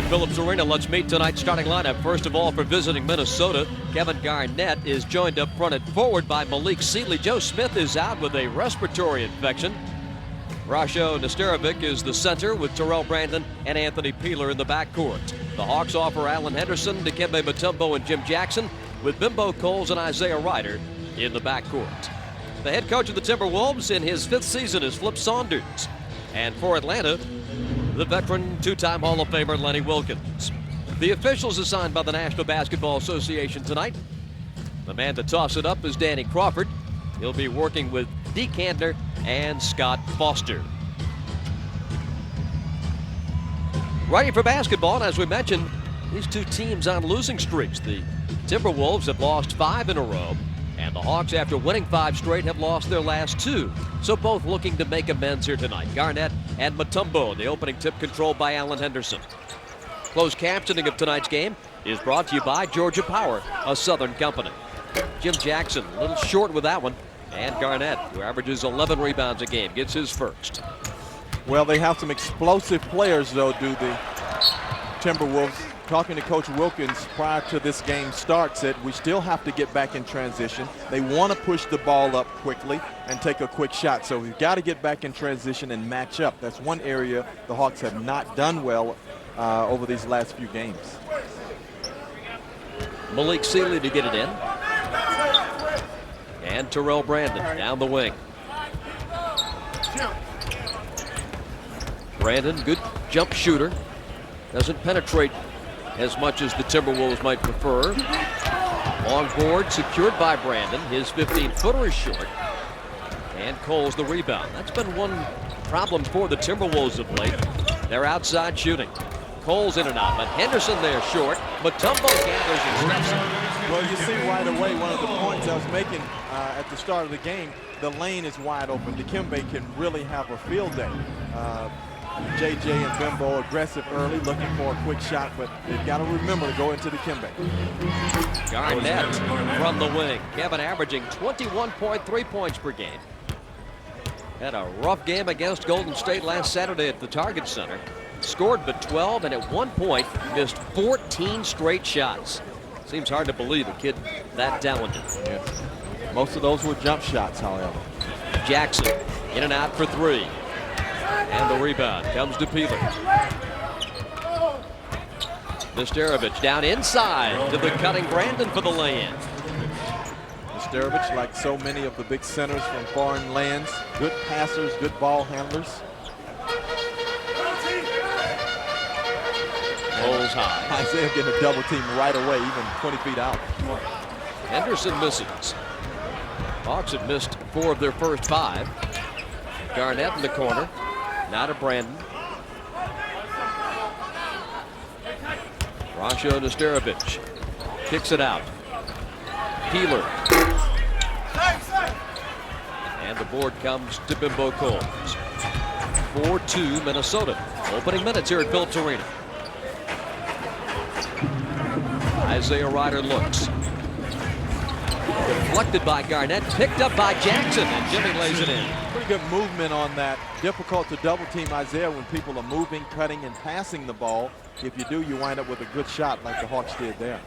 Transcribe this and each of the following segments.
at Phillips Arena. Let's meet tonight's starting lineup. First of all, for visiting Minnesota, Kevin Garnett is joined up front at forward by Malik Sealy. Joe Smith is out with a respiratory infection. Rasho Nesterovic is the center with Terrell Brandon and Anthony Peeler in the backcourt. The Hawks offer Alan Henderson, Dikembe Mutombo, and Jim Jackson, with Bimbo Coles and Isaiah Ryder in the backcourt. The head coach of the Timberwolves in his 5th season is Flip Saunders. And for Atlanta, the veteran two-time Hall of Famer Lenny Wilkens. The officials assigned by the National Basketball Association tonight. The man to toss it up is Danny Crawford. He'll be working with Dee Kantner and Scott Foster. Ready for basketball, and as we mentioned, these two teams on losing streaks. The Timberwolves have lost 5 in a row, and the Hawks, after winning 5 straight, have lost their last 2. So both looking to make amends here tonight. Garnett and Mutombo, the opening tip controlled by Alan Henderson. Closed captioning of tonight's game is brought to you by Georgia Power, a Southern company. Jim Jackson, a little short with that one. And Garnett, who averages 11 rebounds a game, gets his first. Well, they have some explosive players, though, do the Timberwolves. Talking to Coach Wilkens prior to this game start, said we still have to get back in transition. They want to push the ball up quickly and take a quick shot. So we've got to get back in transition and match up. That's one area the Hawks have not done well over these last few games. Malik Sealy to get it in. And Terrell Brandon down the wing. Brandon, good jump shooter. Doesn't penetrate as much as the Timberwolves might prefer. Long board secured by Brandon. His 15-footer is short. And Coles the rebound. That's been one problem for the Timberwolves of late. They're outside shooting. Coles in and out, but Henderson there short. Mutombo gathers and steps in. Well, you see right away one of the points I was making at the start of the game. The lane is wide open. Dikembe can really have a field day. JJ and Bimbo aggressive early, looking for a quick shot, but they've got to remember to go into Dikembe. Garnett from the wing. Kevin averaging 21.3 points per game. Had a rough game against Golden State last Saturday at the Target Center. Scored but 12, and at one point missed 14 straight shots. Seems hard to believe a kid that talented. Yeah. Most of those were jump shots, however. Jackson in and out for 3. And the rebound comes to Peeler. Nesterovic down inside to the cutting Brandon for the lay-in. Nesterovic, like so many of the big centers from foreign lands, good passers, good ball handlers. Rolls high. Isaiah getting a double team right away, even 20 feet out. Henderson misses. Hawks have missed 4 of their first 5. Garnett in the corner. Now to Brandon. Rasho Nesterovic kicks it out. Peeler. And the board comes to Bimbo Coles. 4-2 Minnesota. Opening minutes here at Phillips Arena. Isaiah Ryder looks. Deflected by Garnett, picked up by Jackson, and Jimmy lays it in. Pretty good movement on that. Difficult to double team Isaiah when people are moving, cutting, and passing the ball. If you do, you wind up with a good shot like the Hawks did there.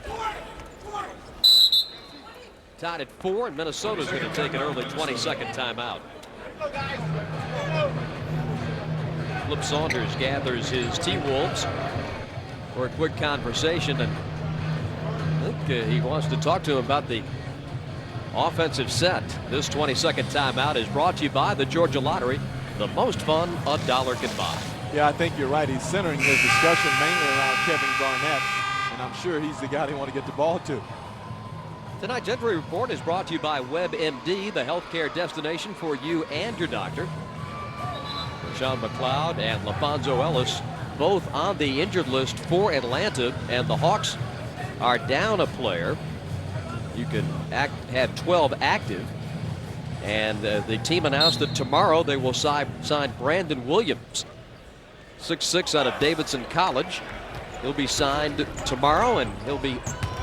Tied at 4, and Minnesota's going to take an early 22nd timeout. Flip Saunders gathers his T-Wolves for a quick conversation, and I think he wants to talk to him about the offensive set. This 22nd timeout is brought to you by the Georgia Lottery. The most fun $1 can buy. Yeah, I think you're right. He's centering his discussion mainly around Kevin Garnett, and I'm sure he's the guy they want to get the ball to. Tonight's injury report is brought to you by WebMD, the healthcare destination for you and your doctor. Sean McLeod and LaFonso Ellis both on the injured list for Atlanta, and the Hawks are down a player. You can have 12 active, and the team announced that tomorrow they will sign Brandon Williams, 6'6" out of Davidson College. He'll be signed tomorrow, and he'll be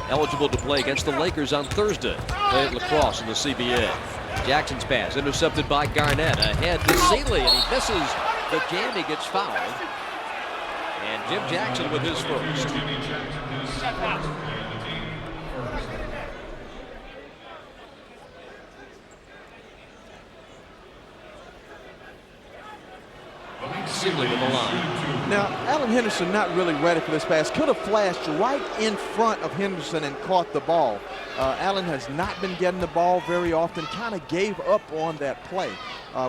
eligible to play against the Lakers on Thursday. Play at lacrosse in the CBA. Jackson's pass intercepted by Garnett, ahead to Sealy, and he misses the jam. He gets fouled. And Jim Jackson with his first. Sealy with the line. Now, Alan Henderson not really ready for this pass. Could have flashed right in front of Henderson and caught the ball. Allen has not been getting the ball very often, kind of gave up on that play.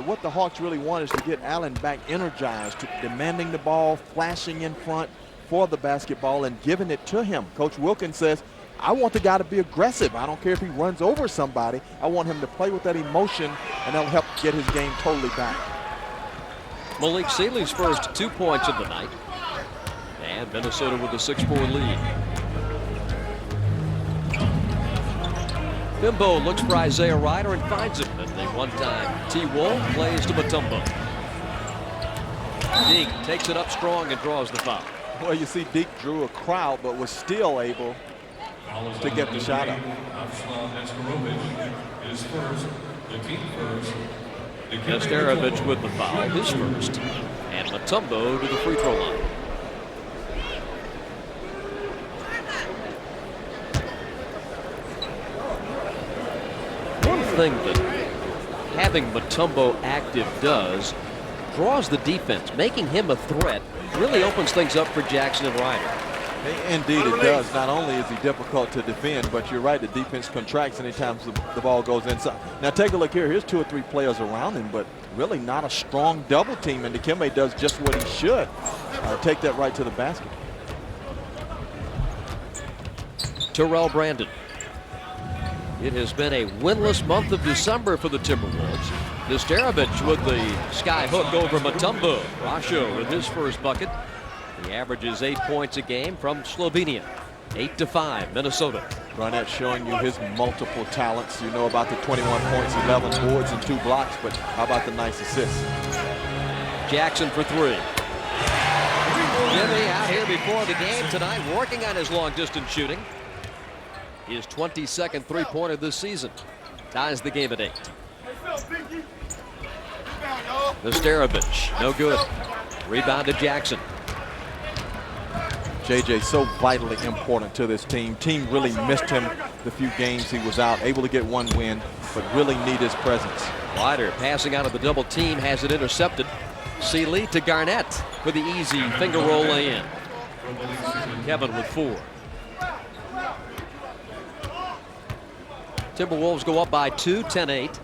What the Hawks really want is to get Allen back energized, demanding the ball, flashing in front for the basketball and giving it to him. Coach Wilkins says, I want the guy to be aggressive. I don't care if he runs over somebody. I want him to play with that emotion, and that'll help get his game totally back. Malik Sealy's first 2 points of the night. And Minnesota with a 6-4 lead. Bimbo looks for Isaiah Ryder and finds him. And a one-time T-Wolf plays to Mutombo. Deke takes it up strong and draws the foul. Well, you see Deke drew a crowd but was still able to get the shot up. Nesterovich with the foul, his first. And Mutombo to the free throw line. One thing that having Mutombo active does, draws the defense, making him a threat, really opens things up for Jackson and Ryder. Indeed it does. Not only is he difficult to defend, but you're right, the defense contracts anytime the ball goes inside. Now take a look here. Here's 2 or 3 players around him, but really not a strong double team, and Dikembe does just what he should. Take that right to the basket. Terrell Brandon. It has been a winless month of December for the Timberwolves. Nesterovich with the sky hook over Mutombo. Rasho with his first bucket. He averages 8 points a game from Slovenia. 8-5, Minnesota. Garnett showing you his multiple talents. You know about the 21 points, 11 boards, and 2 blocks, but how about the nice assists? Jackson for 3. Jimmy out here before the game tonight, working on his long-distance shooting. His 22nd three-pointer this season. Ties the game at 8. Nesterovich, no good. Rebound to Jackson. JJ so vitally important to this team. Team really missed him the few games he was out. Able to get 1 win, but really need his presence. Ryder passing out of the double team, has it intercepted. Sealy to Garnett for the easy finger roll lay-in. Kevin with 4. Timberwolves go up by 2, 10-8.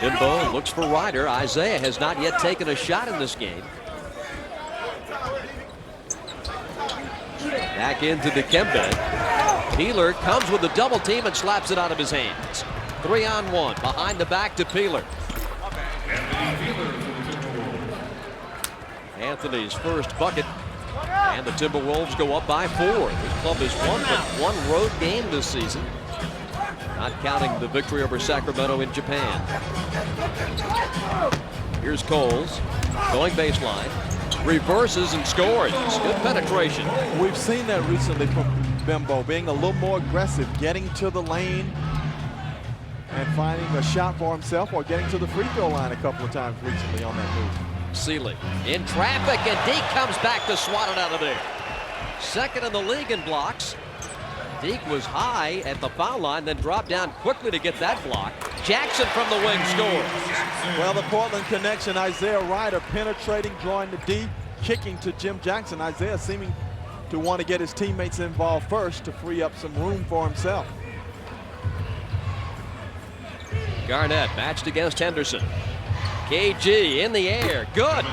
Bimbo looks for Ryder. Isaiah has not yet taken a shot in this game. Back into Dikembe. Peeler comes with a double team and slaps it out of his hands. 3-on-1 behind the back to Peeler. Anthony's first bucket. And the Timberwolves go up by 4. This club has won but 1 road game this season, not counting the victory over Sacramento in Japan. Here's Coles going baseline, reverses and scores. Good penetration. We've seen that recently from Bimbo, being a little more aggressive, getting to the lane and finding a shot for himself, or getting to the free throw line a couple of times recently on that move. Sealy in traffic, and Deke comes back to swat it out of there. Second in the league in blocks. Deke was high at the foul line, then dropped down quickly to get that block. Jackson from the wing scores. Well, the Portland connection, Isaiah Ryder penetrating, drawing the D, kicking to Jim Jackson. Isaiah seeming to want to get his teammates involved first to free up some room for himself. Garnett matched against Henderson. KG in the air, good.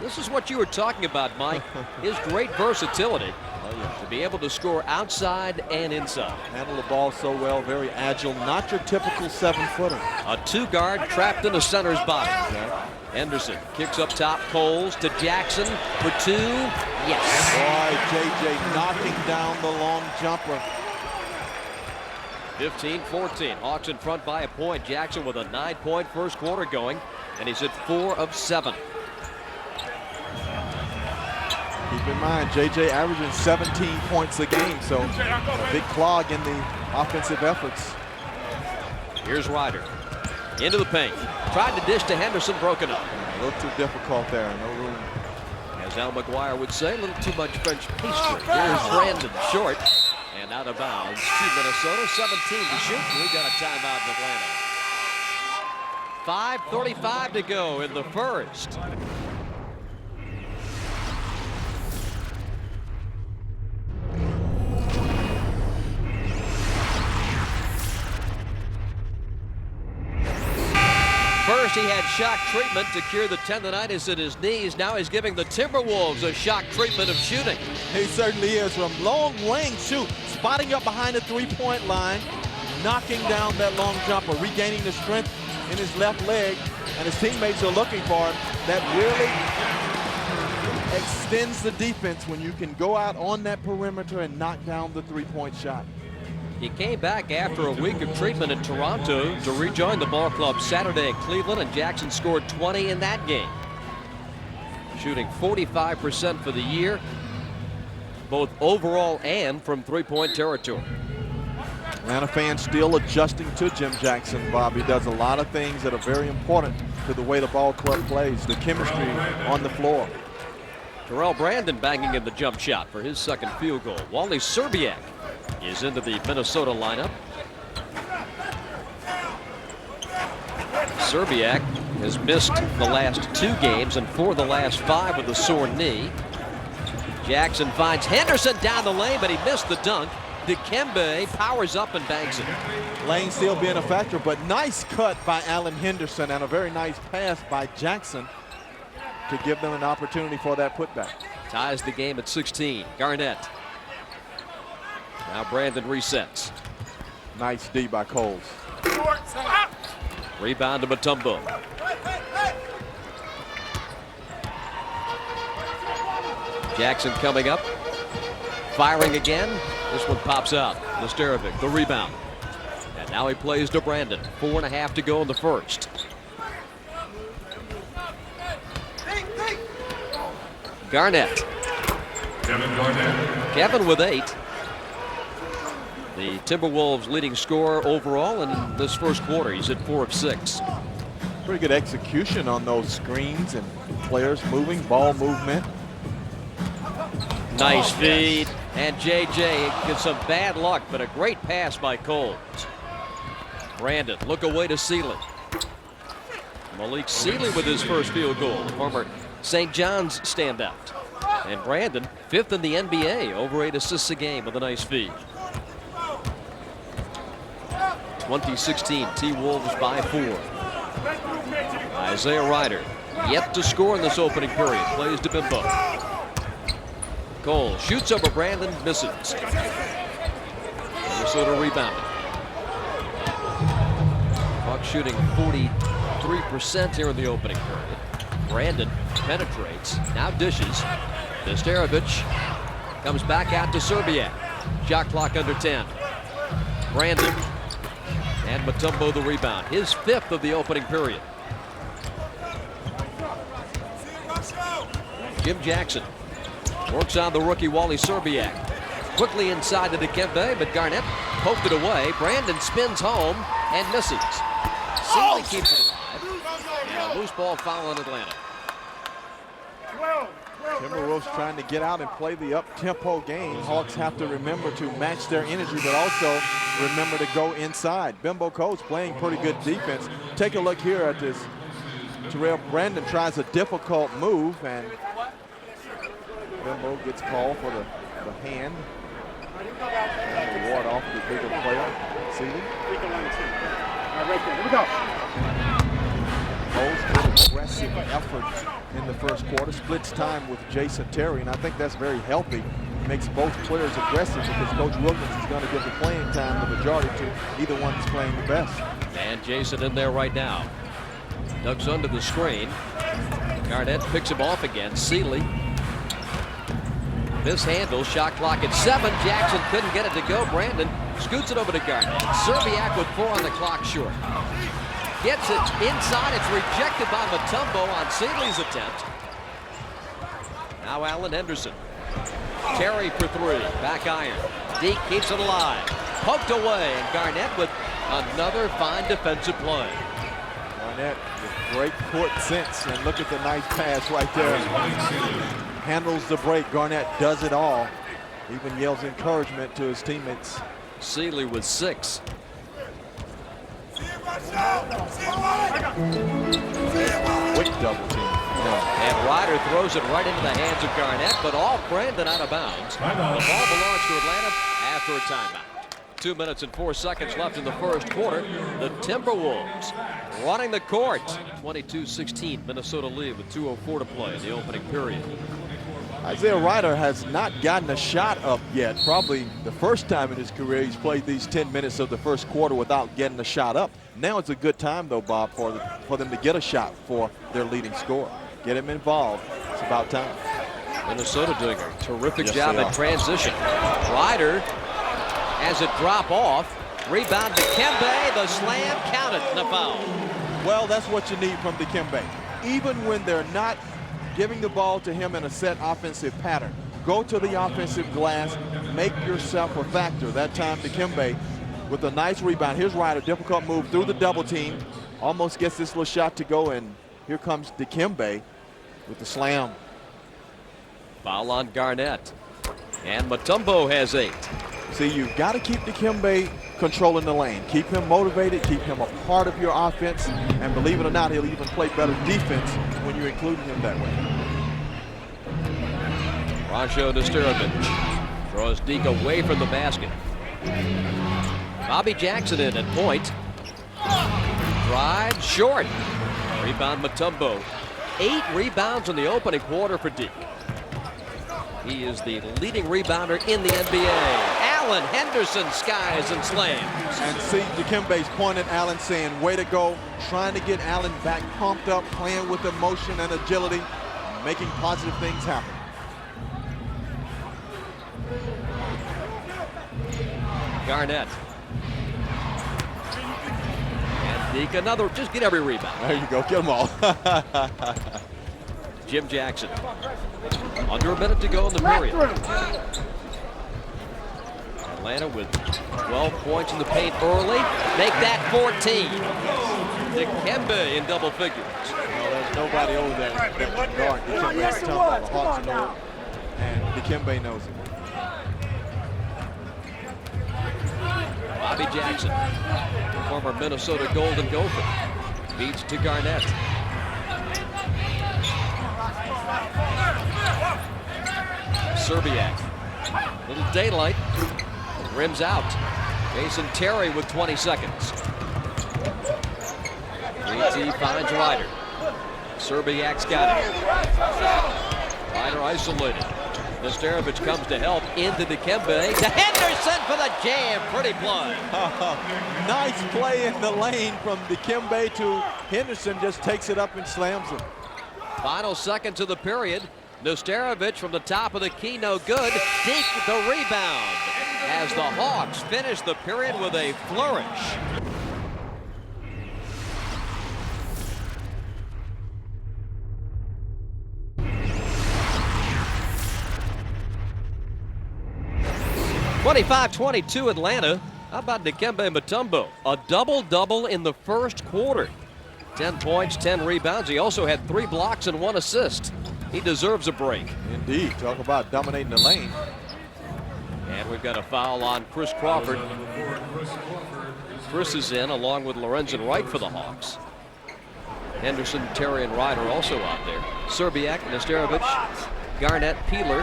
This is what you were talking about, Mike. His great versatility to be able to score outside and inside. Handle the ball so well, very agile, not your typical 7-footer. A 2-guard trapped in a center's body. Henderson kicks up top, Coles to Jackson for 2. Yes. Boy, JJ knocking down the long jumper. 15-14. Hawks in front by a point. Jackson with a 9-point first quarter going, and he's at 4 of 7. Keep in mind, JJ averaging 17 points a game, so a big clog in the offensive efforts. Here's Ryder into the paint. Tried to dish to Henderson, broken up. A little too difficult there, no room. As Al McGuire would say, a little too much French pastry. Here's Brandon short and out of bounds to Minnesota. 17 to shoot, and we got a timeout in Atlanta. 5:35 to go in the first. First, he had shock treatment to cure the tendonitis in his knees. Now he's giving the Timberwolves a shock treatment of shooting. He certainly is. From long range shoot, spotting up behind the three-point line, knocking down that long jumper, regaining the strength in his left leg, and his teammates are looking for him. That really extends the defense when you can go out on that perimeter and knock down the three-point shot. He came back after a week of treatment in Toronto to rejoin the ball club Saturday at Cleveland, and Jackson scored 20 in that game. Shooting 45% for the year, both overall and from three-point territory. Atlanta fans still adjusting to Jim Jackson, Bob. He does a lot of things that are very important to the way the ball club plays, the chemistry on the floor. Terrell Brandon banging in the jump shot for his second field goal. Wally Szczerbiak is into the Minnesota lineup. Szczerbiak has missed the last 2 games and 4 of the last 5 with a sore knee. Jackson finds Henderson down the lane, but he missed the dunk. Dikembe powers up and banks it. Lane still being a factor, but nice cut by Alan Henderson and a very nice pass by Jackson to give them an opportunity for that putback. Ties the game at 16. Garnett. Now Brandon resets. Nice D by Coles. Rebound to Mutombo. Jackson coming up. Firing again. This one pops out. Nesterovic, the rebound. And now he plays to Brandon. 4.5 to go in the first. Garnett. Kevin with 8. The Timberwolves leading scorer overall in this first quarter. He's at 4 of 6. Pretty good execution on those screens and players moving, ball movement. Nice feed. And JJ gets some bad luck, but a great pass by Coles. Brandon, look away to Sealy. Malik Sealy with his first field goal, the former St. John's standout. And Brandon, 5th in the NBA, over 8 assists a game with a nice feed. 2016 T-Wolves by 4. Isaiah Ryder, yet to score in this opening period, plays to Bimbo. Cole shoots over Brandon, misses. Minnesota rebounded. Bucks shooting 43% here in the opening period. Brandon penetrates, now dishes. Nesterovic comes back out to Szczerbiak. Shot clock under 10. Brandon and Mutombo the rebound. His 5th of the opening period. Jim Jackson works on the rookie Wally Szczerbiak. Quickly inside to Dikembe, but Garnett poked it away. Brandon spins home and misses. Sealy keeps it alive. And a loose ball foul on Atlanta. Timberwolves trying to get out and play the up-tempo game. Hawks have to remember to match their energy, but also remember to go inside. Bimbo Coles playing pretty good defense. Take a look here at this. Terrell Brandon tries a difficult move, and Bimbo gets called for the hand. And the ward off the bigger player, Sealy. Right there. Here we go. Coles good aggressive effort in the first quarter. Splits time with Jason Terry, and I think that's very healthy. Makes both players aggressive because Coach Wilkins is going to give the playing time the majority to either one that's playing the best. And Jason in there right now. Ducks under the screen. Garnett picks him off again. Sealy mishandles. Shot clock at 7. Jackson couldn't get it to go. Brandon scoots it over to Garnett. Szczerbiak with 4 on the clock short. Gets it inside. It's rejected by Mutombo on Sealy's attempt. Now Alan Henderson. Terry for 3. Back iron. Deke keeps it alive. Poked away, and Garnett with another fine defensive play. Garnett with great court sense, and look at the nice pass right there. Handles the break. Garnett does it all. Even yells encouragement to his teammates. Seeley with 6. Quick double team. And Ryder throws it right into the hands of Garnett, but off Brandon out of bounds. The ball belongs to Atlanta after a timeout. 2 minutes and 4 seconds left in the first quarter. The Timberwolves running the court. 22-16 Minnesota lead with 2:04 to play in the opening period. Isaiah Ryder has not gotten a shot up yet. Probably the first time in his career he's played these 10 minutes of the first quarter without getting a shot up. Now it's a good time, though, Bob, for them to get a shot for their leading scorer. Get him involved. It's about time. Minnesota doing a terrific job at transition. Ryder has it drop off. Rebound Dikembe. The slam counted and a foul. Well, that's what you need from Dikembe. Even when they're not giving the ball to him in a set offensive pattern, go to the offensive glass, make yourself a factor. That time Dikembe with a nice rebound. Here's Ryder, difficult move through the double team. Almost gets this little shot to go, and here comes Dikembe with the slam. Foul on Garnett. And Mutombo has 8. See, you've got to keep Dikembe controlling the lane. Keep him motivated, keep him a part of your offense, and believe it or not, he'll even play better defense when you're including him that way. Nesterovic throws Deke away from the basket. Bobby Jackson in at point. Drive short. Rebound Mutombo. 8 rebounds in the opening quarter for Deke. He is the leading rebounder in the NBA. Allen Henderson skies and slams. And see, Dikembe's pointing at Allen saying, way to go, trying to get Allen back pumped up, playing with emotion and agility, making positive things happen. Garnett. And Deke another, just get every rebound. There you go, get them all. Jim Jackson. Under a minute to go in the period. Atlanta with 12 points in the paint early. Make that 14. Dikembe in double figures. Well, there's nobody over there that can guard Dikembe. The Hawks know it, and Dikembe knows it. Bobby Jackson, former Minnesota Golden Gopher, beats to Garnett. Serbiak, little daylight, rims out. Jason Terry with 20 seconds. 3T finds Ryder. Serbiak's got it. Ryder isolated. Nesterovic comes to help into Dikembe. To Henderson for the jam. Pretty play. Nice play in the lane from Dikembe to Henderson. Just takes it up and slams him. Final seconds of the period. Nesterovic from the top of the key, no good. Deke the rebound as the Hawks finish the period with a flourish. (25-22) Atlanta. How about Dikembe Mutombo? A double-double in the first quarter. 10 points, 10 rebounds. He also had 3 blocks and 1 assist. He deserves a break. Indeed. Talk about dominating the lane. And we've got a foul on Chris Crawford. Chris is in along with Lorenzen Wright for the Hawks. Henderson, Terry, and Ryder also out there. Serbiak, Nesterovic, Garnett, Peeler,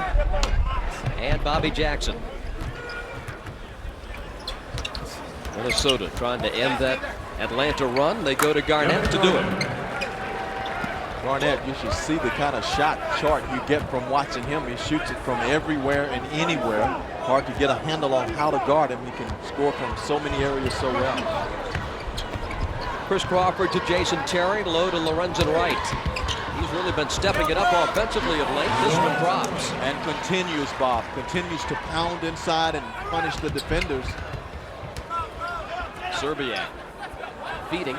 and Bobby Jackson. Minnesota trying to end that Atlanta run. They go to Garnett to do it. Garnett, you should see the kind of shot chart you get from watching him. He shoots it from everywhere and anywhere. Hard to get a handle on how to guard him. He can score from so many areas so well. Chris Crawford to Jason Terry, low to Lorenzen Wright. He's really been stepping it up offensively of late. This one drops. And continues, Bob. Continues to pound inside and punish the defenders. Serbiak feeding.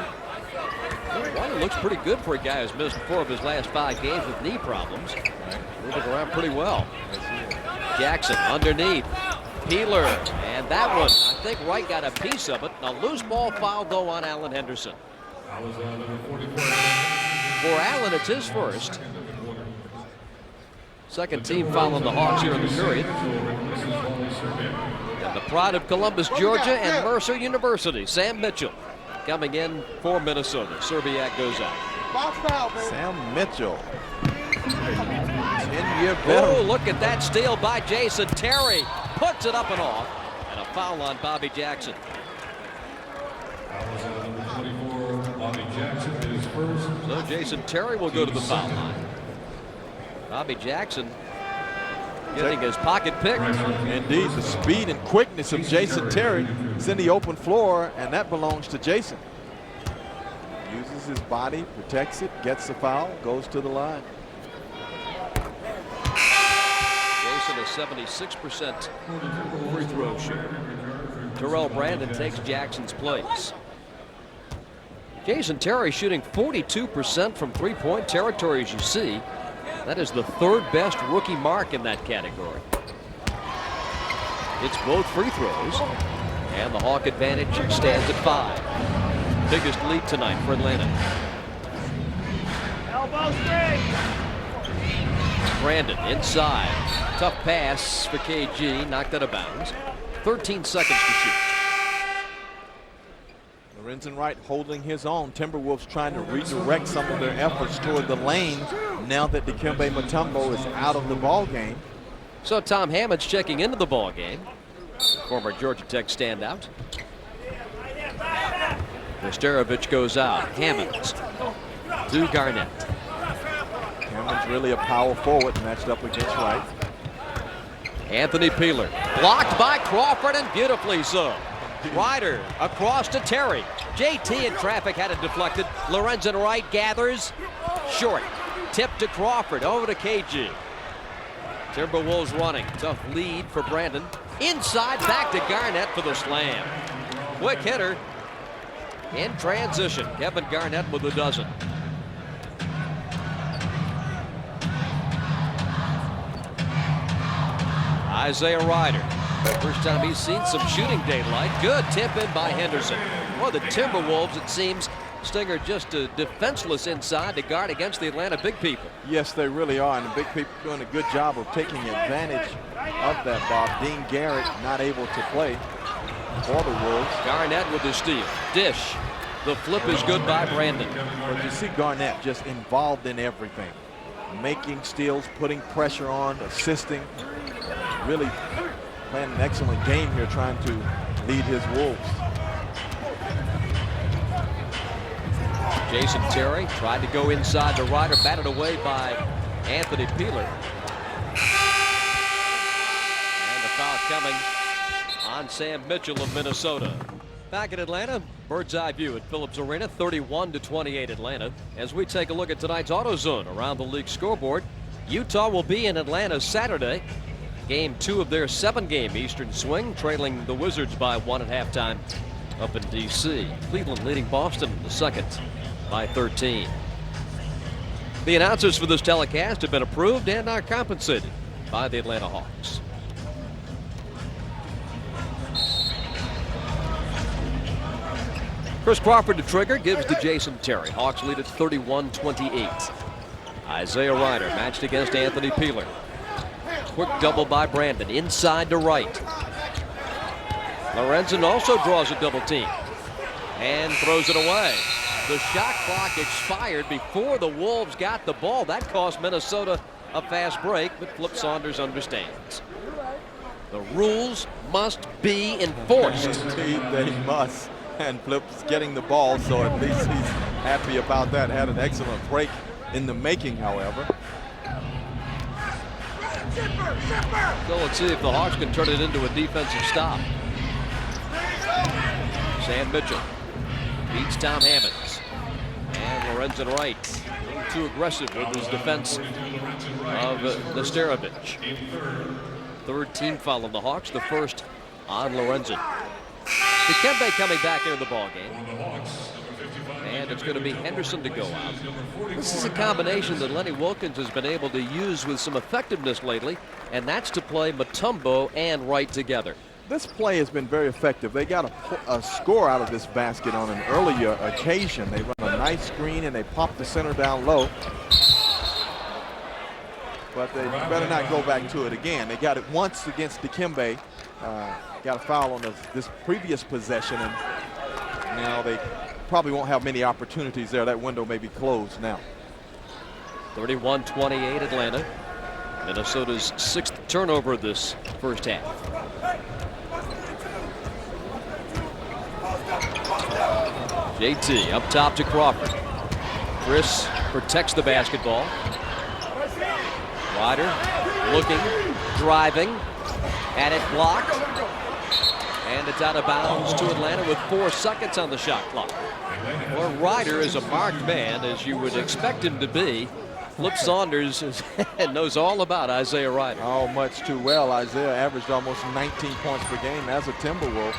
Ryder looks pretty good for a guy who's missed 4 of his last 5 games with knee problems. Moving around pretty well. Jackson underneath. Peeler, and that one, I think Wright got a piece of it. A loose ball foul, though, on Allen Henderson. For Allen, it's his first. Second team fouling the Hawks here in the period. And the pride of Columbus, Georgia, and Mercer University, Sam Mitchell, coming in for Minnesota. Serbiak goes out. Sam Mitchell. 10-year Oh, veteran. look at that steal by Jason Terry. Puts it up and off. And a foul on Bobby Jackson. So Jason Terry will go to the foul line. Bobby Jackson getting his pocket picked. Indeed, the speed and quickness of Jason Terry is in the open floor, and that belongs to Jason. Uses his body, protects it, gets the foul, goes to the line. Jason is 76% free throw shooter. Terrell Brandon takes Jackson's place. Jason Terry shooting 42% from three-point territory, as you see. That is the third best rookie mark in that category. It's both free throws, and the Hawk advantage stands at 5. Biggest lead tonight for Atlanta. Elbow straight. Brandon inside. Tough pass for KG, knocked out of bounds. 13 seconds to shoot. Lorenzen Wright holding his own. Timberwolves trying to redirect some of their efforts toward the lane now that Dikembe Mutombo is out of the ball game. So Tom Hammond's checking into the ball game. Former Georgia Tech standout. Nesterovic goes out. Hammonds to Garnett. Hammond's really a power forward matched up against Wright. Anthony Peeler blocked by Crawford, and beautifully so. Ryder across to Terry. JT in traffic had it deflected. Lorenzen Wright gathers. Short. Tip to Crawford. Over to KG. Timberwolves running. Tough lead for Brandon. Inside, back to Garnett for the slam. Quick hitter. In transition. Kevin Garnett with a dozen. Isaiah Ryder. First time he's seen some shooting daylight. Good tip in by Henderson. Well, the Timberwolves, it seems, Stinger just defenseless inside to guard against the Atlanta big people. Yes, they really are, and the big people doing a good job of taking advantage of that, Bob. Dean Garrett not able to play for the Wolves. Garnett with the steal. Dish. The flip is good by Brandon. But you see Garnett just involved in everything. Making steals, putting pressure on, assisting. Really playing an excellent game here, trying to lead his Wolves. Jason Terry tried to go inside the Ryder, batted away by Anthony Peeler. And the foul coming on Sam Mitchell of Minnesota. Back in Atlanta, bird's eye view at Phillips Arena, 31-28 Atlanta. As we take a look at tonight's AutoZone around the league scoreboard, Utah will be in Atlanta Saturday. Game 2 of their 7-game Eastern swing, trailing the Wizards by 1 at halftime up in D.C. Cleveland leading Boston in the second by 13. The announcers for this telecast have been approved and are compensated by the Atlanta Hawks. Chris Crawford to trigger, gives to Jason Terry. Hawks lead at 31-28. Isaiah Ryder matched against Anthony Peeler. Quick double by Brandon, inside to Wright. Lorenzen also draws a double team and throws it away. The shot clock expired before the Wolves got the ball. That cost Minnesota a fast break, but Flip Saunders understands. The rules must be enforced. Indeed, they must. And Flip's getting the ball, so at least he's happy about that. Had an excellent break in the making, however. So let's see if the Hawks can turn it into a defensive stop. Sam Mitchell beats Tom Hammonds. And Lorenzen Wright, a little too aggressive with his defense of Nesterovic. Third team foul on the Hawks, the first on Lorenzen. Dikembe coming back into the ball game. And it's going to be Henderson to go out. This is a combination that Lenny Wilkins has been able to use with some effectiveness lately, and that's to play Mutombo and Wright together. This play has been very effective. They got a score out of this basket on an earlier occasion. They run a nice screen and they pop the center down low. But they better not go back to it again. They got it once against Dikembe. Got a foul on this previous possession, and now they probably won't have many opportunities there. That window may be closed now. 31-28 Atlanta. Minnesota's 6th turnover this first half. JT up top to Crawford. Chris protects the basketball. Ryder looking, driving, and it blocked. And it's out of bounds to Atlanta with 4 seconds on the shot clock. Well, Ryder is a marked man, as you would expect him to be. Flip Saunders knows all about Isaiah Ryder. Oh, much too well. Isaiah averaged almost 19 points per game as a Timberwolf.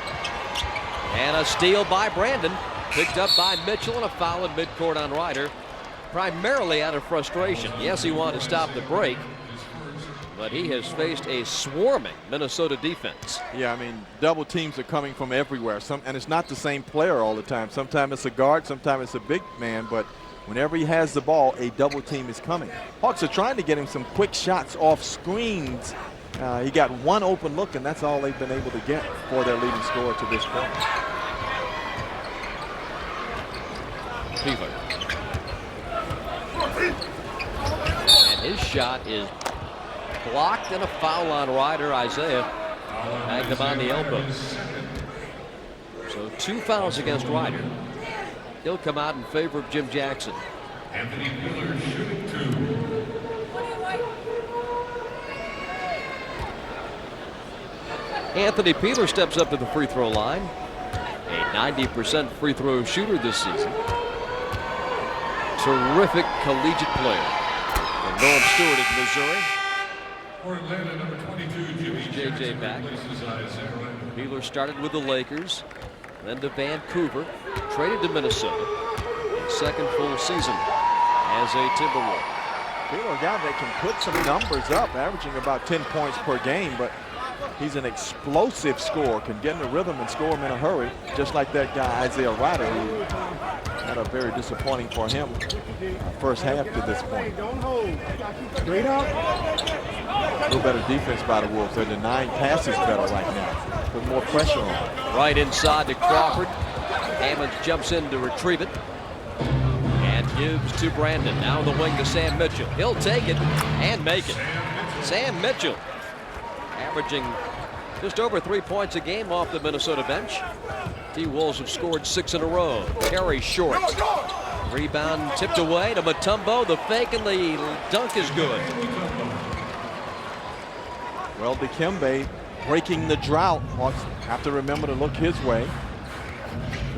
And a steal by Brandon, picked up by Mitchell, and a foul in midcourt on Ryder, primarily out of frustration. Yes, he wanted to stop the break, but he has faced a swarming Minnesota defense. Yeah, I mean, double teams are coming from everywhere. And it's not the same player all the time. Sometimes it's a guard, sometimes it's a big man, but whenever he has the ball, a double team is coming. Hawks are trying to get him some quick shots off screens. He got one open look, and that's all they've been able to get for their leading scorer to this point. Peeler. And his shot is blocked, and a foul on Ryder. Isaiah bagged him on the elbow. So 2 fouls against Ryder. He'll come out in favor of Jim Jackson. Anthony Peeler shooting 2. Anthony Peeler steps up to the free throw line. A 90% free throw shooter this season. Terrific collegiate player. And Norm Stewart of Missouri. For Atlanta, number 22, Jimmy JJ back. Peeler started with the Lakers, then to Vancouver, traded to Minnesota. His 2nd full season as a Timberwolf. Peeler, a guy that can put some numbers up, averaging about 10 points per game, but he's an explosive scorer, can get in the rhythm and score him in a hurry, just like that guy Isaiah Ryder, who had a very disappointing for him first half to this point. A little better defense by the Wolves. They're denying passes better right now. Put more pressure on. Right inside to Crawford. Hammonds jumps in to retrieve it. And gives to Brandon. Now the wing to Sam Mitchell. He'll take it and make it. Sam Mitchell averaging just over 3 points a game off the Minnesota bench. T-Wolves have scored 6 in a row. Carry short. Rebound tipped away to Mutombo. The fake and the dunk is good. Well, Dikembe breaking the drought. Hawks have to remember to look his way.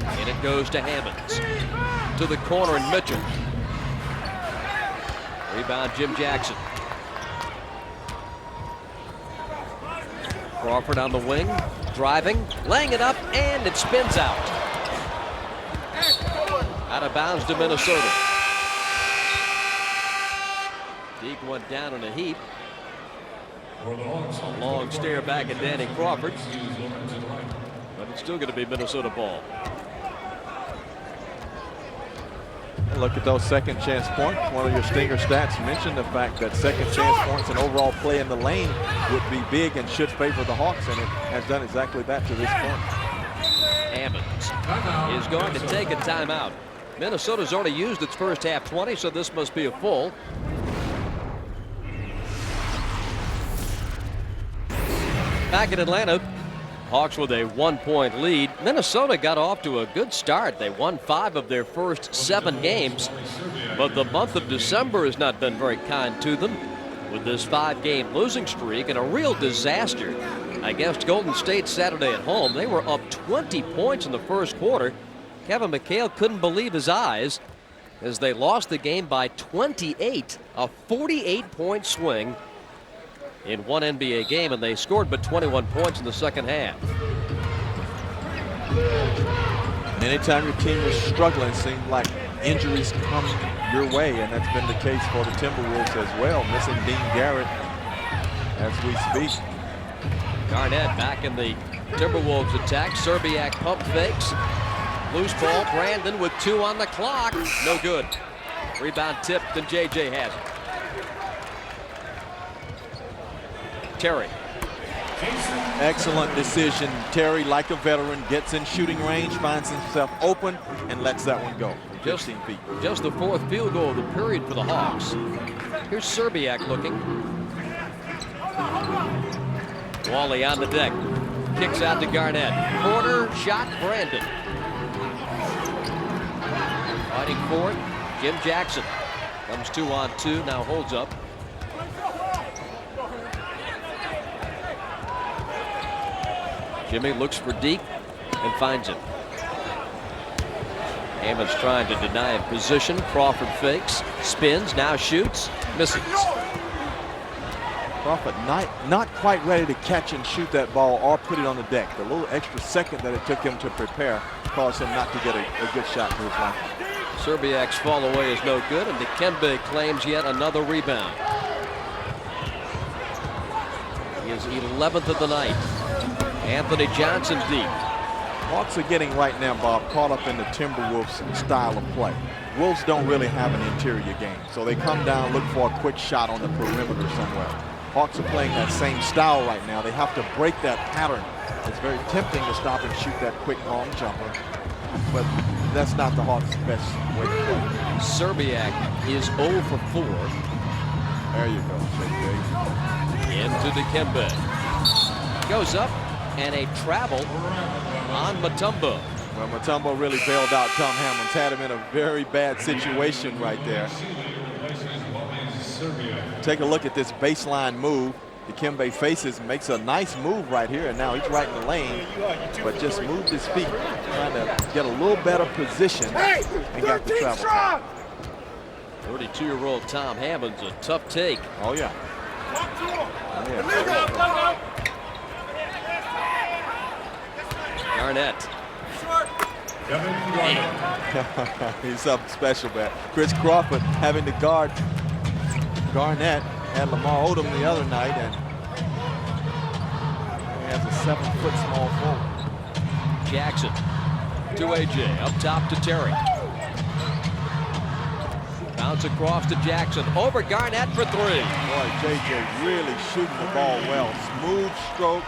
And it goes to Hammonds. To the corner and Mitchell. Rebound Jim Jackson. Crawford on the wing, driving, laying it up, and it spins out. Out of bounds to Minnesota. Deke went down in a heap. A long stare back at Danny Crawford. But it's still going to be Minnesota ball. Look at those second chance points. One of your stinger stats mentioned the fact that second chance points and overall play in the lane would be big and should favor the Hawks, and it has done exactly that to this point. Hammonds is going to take a timeout. Minnesota's already used its first half 20, so this must be a full. Back in Atlanta, Hawks with a 1-point lead. Minnesota got off to a good start. They won 5 of their first 7 games, but the month of December has not been very kind to them with this 5-game losing streak and a real disaster against Golden State Saturday at home. They were up 20 points in the first quarter. Kevin McHale couldn't believe his eyes as they lost the game by 28, a 48-point swing in one NBA game, and they scored but 21 points in the second half. Anytime your team is struggling, it seems like injuries come your way, and that's been the case for the Timberwolves as well. Missing Dean Garrett as we speak. Garnett back in the Timberwolves attack. Serbiak pump fakes. Loose ball. Brandon with 2 on the clock. No good. Rebound tipped, and JJ has it. Terry. Excellent decision. Terry, like a veteran, gets in shooting range, finds himself open, and lets that one go from 15 feet. Just the 4th field goal of the period for the Hawks. Here's Serbiak looking. Wally on the deck. Kicks out to Garnett. Corner shot, Brandon. Fighting for it, Jim Jackson. Comes 2-on-2, now holds up. Jimmy looks for deep and finds it. Hammond's trying to deny him position. Crawford fakes, spins, now shoots, misses. Crawford not quite ready to catch and shoot that ball or put it on the deck. The little extra second that it took him to prepare caused him not to get a good shot to his line. Serbiak's fall away is no good, and Dikembe claims yet another rebound. He is 11th of the night. Anthony Johnson's deep. Hawks are getting right now, Bob, caught up in the Timberwolves style of play. Wolves don't really have an interior game, so they come down, look for a quick shot on the perimeter somewhere. Hawks are playing that same style right now. They have to break that pattern. It's very tempting to stop and shoot that quick long jumper, but that's not the Hawks' best way to play. Serbiak is 0 for 4. There you go, JJ. Into Dikembe. Goes up, and a travel on Mutombo. Well, Mutombo really bailed out Tom Hammonds, had him in a very bad situation right there. Take a look at this baseline move. Dikembe faces, makes a nice move right here, and now he's right in the lane, but just moved his feet, trying to get a little better position, and got the travel. 32-year-old Tom Hammonds, a tough take. Oh, yeah. Garnett. He's something special, man. Chris Crawford having to guard Garnett. Had Lamar Odom the other night, and he has a 7-foot small forward. Jackson to AJ, up top to Terry. Bounce across to Jackson, over Garnett for 3. Boy, JJ really shooting the ball well. Smooth stroke,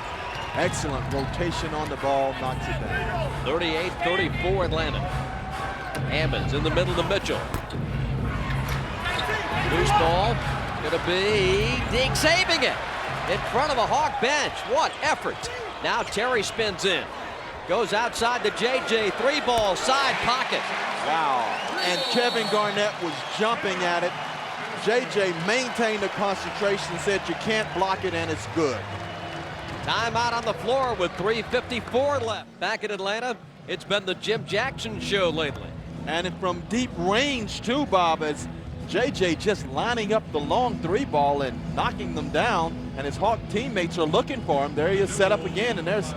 excellent rotation on the ball, knocks it down. 38-34 Atlanta. Hammonds in the middle to Mitchell. Loose ball, gonna be Deke saving it in front of a Hawk bench. What effort. Now Terry spins in. Goes outside to JJ, 3-ball, side pocket. Wow, and Kevin Garnett was jumping at it. JJ maintained the concentration, said you can't block it, and it's good. Timeout on the floor with 3:54 left. Back in Atlanta, it's been the Jim Jackson show lately. And from deep range too, Bob, as JJ just lining up the long 3-ball and knocking them down, and his Hawk teammates are looking for him. There he is set up again, and there's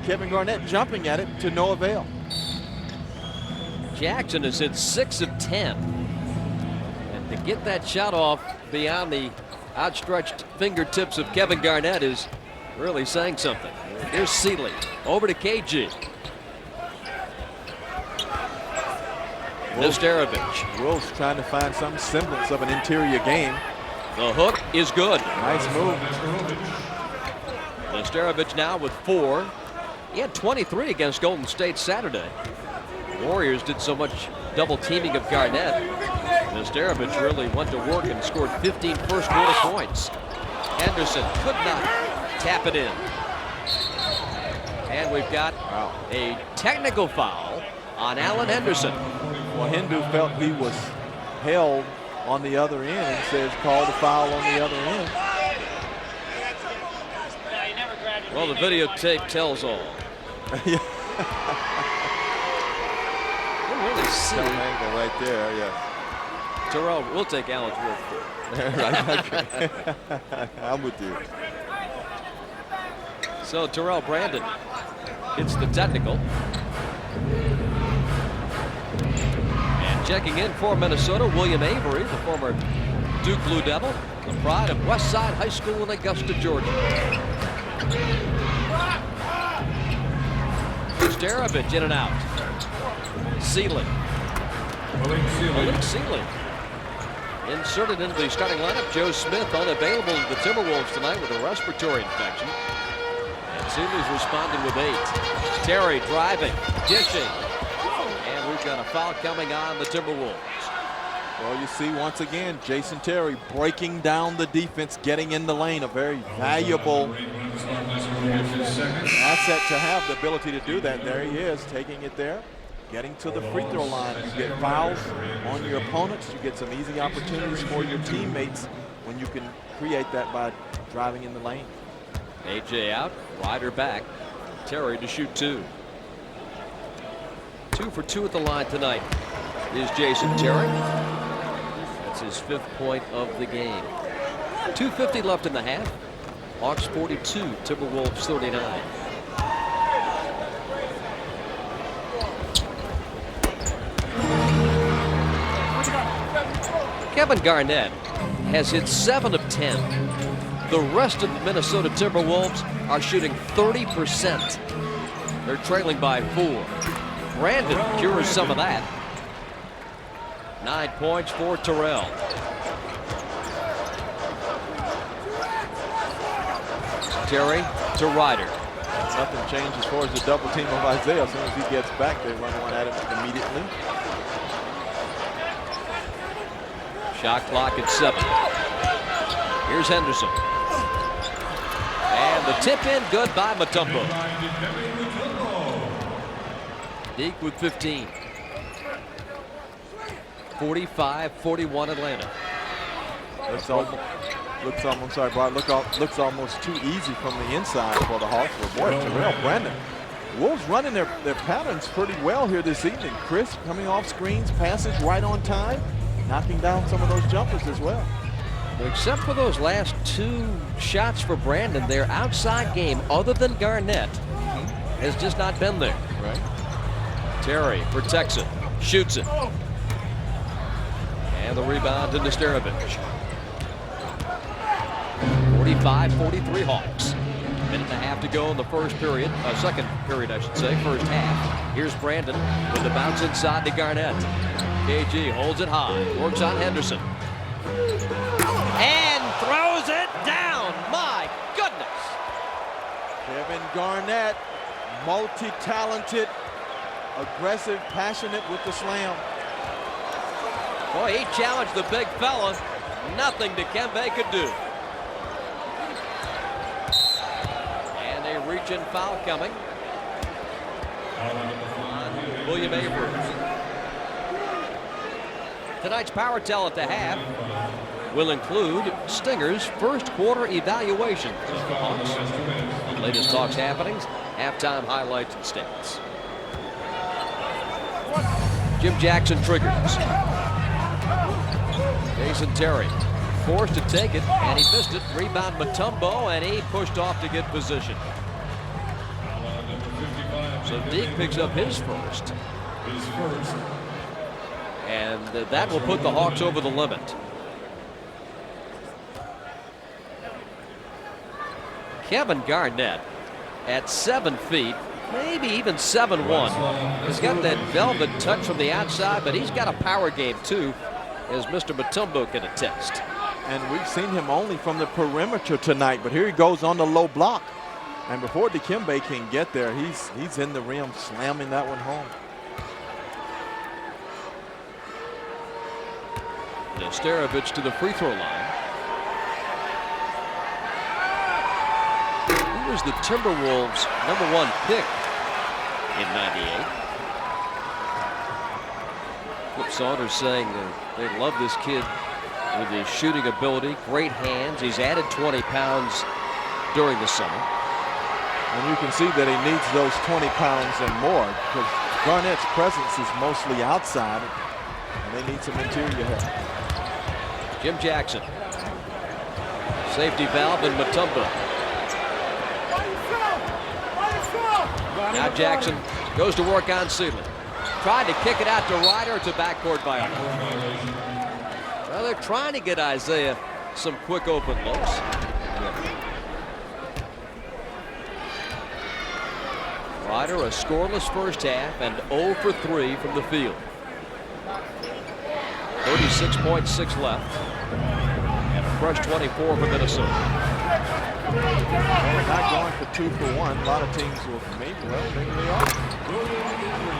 Kevin Garnett jumping at it to no avail. Jackson has hit 6 of 10. And to get that shot off beyond the outstretched fingertips of Kevin Garnett is really saying something. Here's Seeley, over to KG. Nesterovic. Wolves trying to find some semblance of an interior game. The hook is good. Nice move. Nesterovic now with 4. He had 23 against Golden State Saturday. The Warriors did so much double teaming of Garnett. Nesterovic really went to work and scored 15 first quarter points. Henderson could not tap it in. And we've got a technical foul on Alan Henderson. Well, Hindu felt he was held on the other end and says call the foul on the other end. Well, the videotape tells all. Yeah. We'll really see. Angle right there, yes. Terrell, we'll take Alan's word for it. I'm with you. So Terrell Brandon hits the technical. And checking in for Minnesota, William Avery, the former Duke Blue Devil, the pride of Westside High School in Augusta, Georgia. Nesterovich in and out. Sealy. Malik Sealy inserted into the starting lineup. Joe Smith unavailable to the Timberwolves tonight with a respiratory infection. And Sealy's responded with 8. Terry driving, dishing. And we've got a foul coming on the Timberwolves. Well, you see once again, Jason Terry breaking down the defense, getting in the lane. A very valuable asset to have the ability to do that. There he is, taking it there, getting to the free throw line. You get fouls on your opponents. You get some easy opportunities for your teammates when you can create that by driving in the lane. AJ out, Ryder back. Terry to shoot 2. 2 for 2 at the line tonight is Jason Terry. That's his 5th point of the game. 2:50 left in the half. Hawks 42, Timberwolves 39. Kevin Garnett has hit 7 of 10. The rest of the Minnesota Timberwolves are shooting 30%. They're trailing by 4. Brandon cures some of that. 9 points for Terrell. Terry to Ryder. Nothing changed as far as the double team of Isaiah. As soon as he gets back, they run one at him immediately. Shot clock at 7. Here's Henderson. And the tip in good by Mutombo. Deke with 15. 45-41 Atlanta. Looks almost too easy from the inside for the Hawks. But boy, Terrell Brandon. Wolves running their patterns pretty well here this evening. Chris coming off screens, passes right on time, knocking down some of those jumpers as well. Except for those last 2 shots for Brandon, their outside game, other than Garnett, has just not been there. Right. Terry protects it, shoots it. And the rebound to Nesterovich. 45-43 Hawks. Minute and a half to go in the first period. Second period, I should say. First half. Here's Brandon with the bounce inside to Garnett. KG holds it high. Works on Henderson. And throws it down. My goodness. Kevin Garnett, multi-talented, aggressive, passionate with the slam. Boy, he challenged the big fella. Nothing Dikembe could do. And a reach-in foul coming on William Abrams. Tonight's Power Tell at the half will include Stinger's first quarter evaluation. Latest Hawks happenings, halftime highlights and stats. Jim Jackson triggers. Jason Terry forced to take it, and he missed it. Rebound Mutombo, and he pushed off to get position. So Deke picks up his first. And that will put the Hawks over the limit. Kevin Garnett at 7 feet, maybe even 7'1". He's got that velvet touch from the outside, but he's got a power game too, as Mr. Mutombo can attest. And we've seen him only from the perimeter tonight, but here he goes on the low block. And before Dikembe can get there, he's in the rim slamming that one home. Nesterovich to the free throw line. He was the Timberwolves' #1 pick in '98. Flip Saunders saying they love this kid with his shooting ability, great hands. He's added 20 pounds during the summer. And you can see that he needs those 20 pounds and more, because Garnett's presence is mostly outside, and they need some interior help. Jim Jackson. Safety valve and Mutombo. Now Jackson goes to work on Sealy. Tried to kick it out to Ryder. It's a backcourt violation. Well, they're trying to get Isaiah some quick open looks. Ryder a scoreless first half and 0 for 3 from the field. 36.6 left. And a fresh 24 for Minnesota. Well, not going for 2 for 1. A lot of teams will, maybe they are.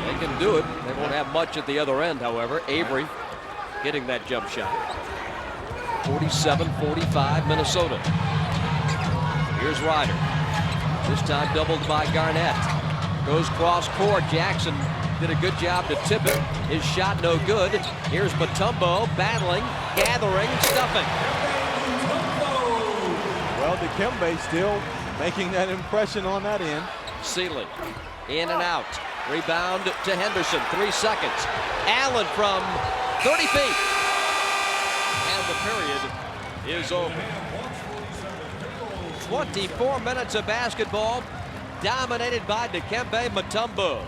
They can do it. They won't have much at the other end, however. Avery getting that jump shot. 47-45 Minnesota. Here's Ryder. This time doubled by Garnett. Goes cross court. Jackson did a good job to tip it. His shot no good. Here's Mutombo battling, gathering, stuffing. Well, Dikembe still making that impression on that end. Sealy in and out. Rebound to Henderson. 3 seconds. Allen from 30 feet. And the period is over. 24 minutes of basketball dominated by Dikembe Mutombo.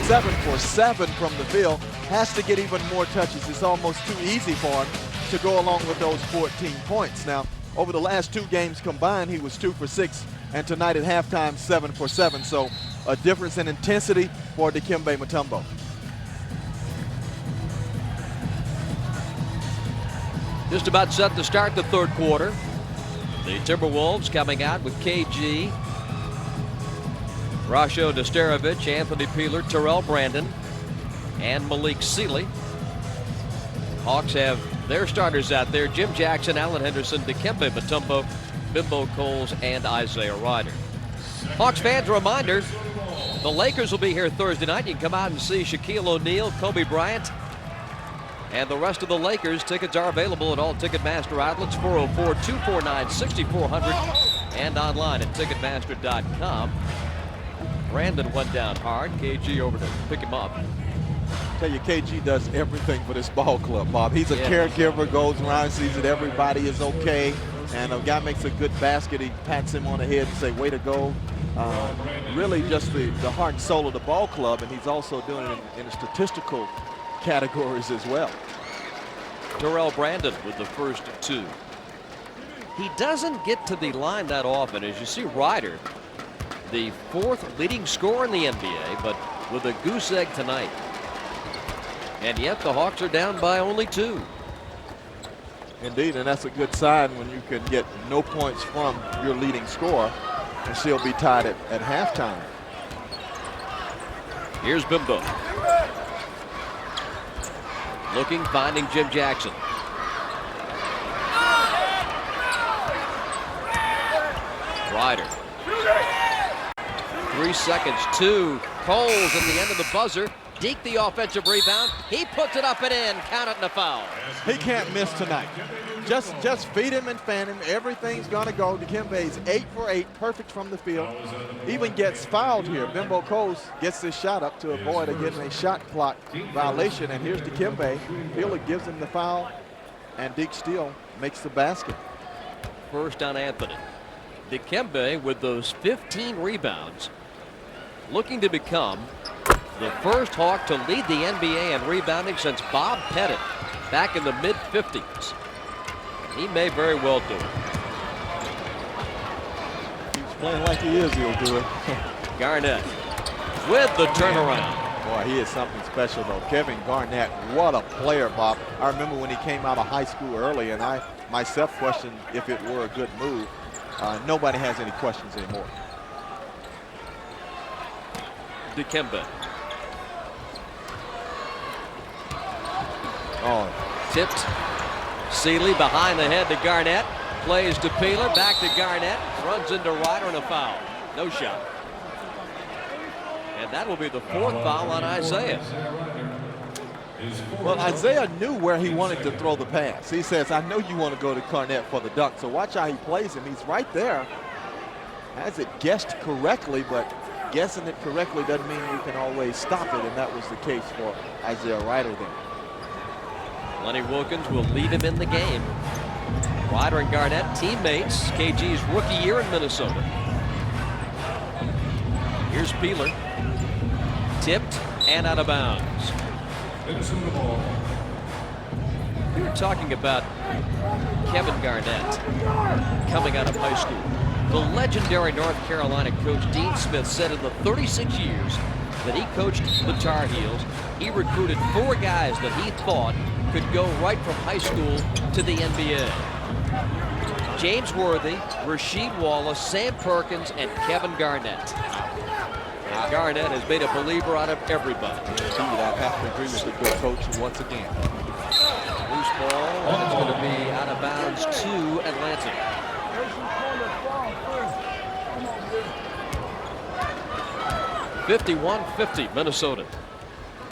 Seven for 7 from the field. Has to get even more touches. It's almost too easy for him to go along with those 14 points. Now, over the last 2 games combined, he was 2 for 6, and tonight at halftime, 7 for 7. So a difference in intensity for Dikembe Mutombo. Just about set to start the third quarter. The Timberwolves coming out with KG, Rasho Nesterovic, Anthony Peeler, Terrell Brandon, and Malik Sealy. Hawks have their starters out there: Jim Jackson, Allen Henderson, Dikembe Mutombo, Bimbo Coles, and Isaiah Ryder. Hawks fans, a reminder, the Lakers will be here Thursday night. You can come out and see Shaquille O'Neal, Kobe Bryant, and the rest of the Lakers. Tickets are available at all Ticketmaster outlets, 404-249-6400, and online at Ticketmaster.com. Brandon went down hard. KG over to pick him up. Tell you, KG does everything for this ball club, Bob. He's a caregiver, goes around, sees that everybody is okay, and a guy makes a good basket. He pats him on the head and say, way to go. Really just the heart and soul of the ball club, and he's also doing it in statistical categories as well. Terrell Brandon with the first 2. He doesn't get to the line that often. As you see, Ryder, the 4th leading scorer in the NBA, but with a goose egg tonight. And yet the Hawks are down by only 2. Indeed, and that's a good sign when you can get no points from your leading scorer and still be tied at halftime. Here's Bimbo. Looking, finding Jim Jackson. Ryder. 3 seconds, 2. Coles at the end of the buzzer. Deke the offensive rebound. He puts it up and in. Count it and a foul. He can't miss tonight. Just feed him and fan him. Everything's going to go. Dikembe's 8 for 8, perfect from the field. Even gets fouled here. Bimbo Coles gets this shot up to avoid getting a shot clock violation. And here's Dikembe. Peeler gives him the foul, and Deke still makes the basket. First on Anthony. Dikembe with those 15 rebounds, looking to become the first Hawk to lead the NBA in rebounding since Bob Pettit back in the mid-50s. He may very well do it. He's playing like he is, he'll do it. Garnett with the turnaround. Boy, he is something special, though. Kevin Garnett, what a player, Bob. I remember when he came out of high school early, and I myself questioned if it were a good move. Nobody has any questions anymore. Dikembe. Oh, Tipped. Sealy behind the head to Garnett. Plays to Peeler. Back to Garnett. Runs into Ryder and a foul. No shot. And that will be the 4th foul on Isaiah. well, Isaiah knew where he wanted to throw the pass. He says, I know you want to go to Garnett for the dunk. So watch how he plays him. He's right there. Has it guessed correctly, but guessing it correctly doesn't mean you can always stop it. And that was the case for Isaiah Ryder there. Lenny Wilkins will lead him in the game. Ryder and Garnett, teammates. KG's rookie year in Minnesota. Here's Peeler. Tipped and out of bounds. Minnesota ball. talking about Kevin Garnett coming out of high school. The legendary North Carolina coach Dean Smith said in the 36 years that he coached the Tar Heels, he recruited 4 guys that he thought could go right from high school to the NBA. James Worthy, Rasheed Wallace, Sam Perkins, and Kevin Garnett. And Garnett has made a believer out of everybody. Indeed, I have to agree with the good coach once again. Loose ball, and it's going to be out of bounds to Atlanta. (51-50) Minnesota.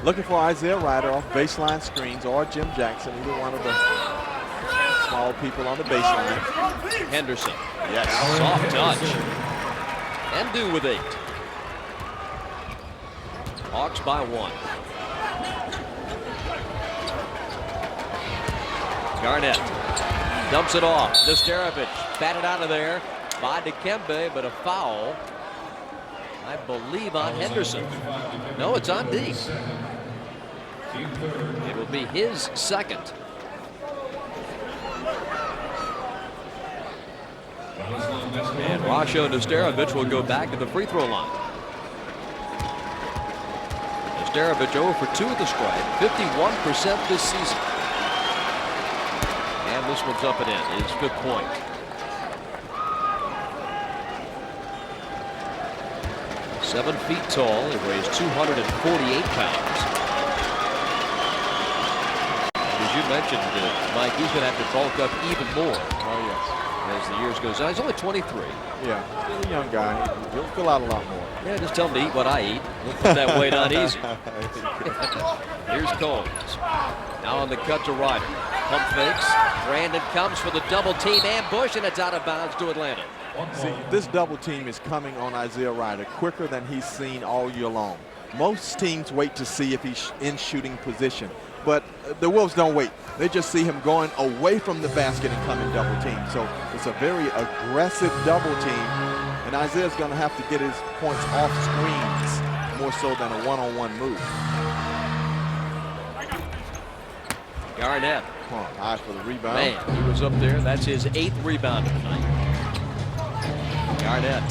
Looking for Isaiah Ryder off baseline screens or Jim Jackson, either one of the small people on the baseline. Henderson. Yes. Soft touch. Endu with 8. Hawks by 1. Garnett dumps it off. Nesterovic batted out of there by Dikembe, but a foul, I believe, on Henderson. No, it's on D. It will be his second. And Rasho Nesterovic will go back to the free throw line. Nesterovic 0 for 2 at the stripe, 51% this season. And this one's up and in, his 5th point. Seven feet tall, he weighs 248 pounds. As you mentioned, Mike, he's going to have to bulk up even more. Oh, yes. As the years goes on. He's only 23. Yeah, still a young guy. He'll fill out a lot more. Yeah, just tell him to eat what I eat. We'll put that weight on easy. Here's Coles. Now on the cut to Ryder. Pump fakes. Brandon comes for the double team ambush, and it's out of bounds to Atlanta. See, this double team is coming on Isaiah Ryder quicker than he's seen all year long. Most teams wait to see if he's in shooting position, but the Wolves don't wait. They just see him going away from the basket and coming double team. So it's a very aggressive double team, and Isaiah's going to have to get his points off screens more so than a one-on-one move. Garnett. Come on, eye for the rebound. Man, he was up there. That's his 8th rebound of the night. Garnett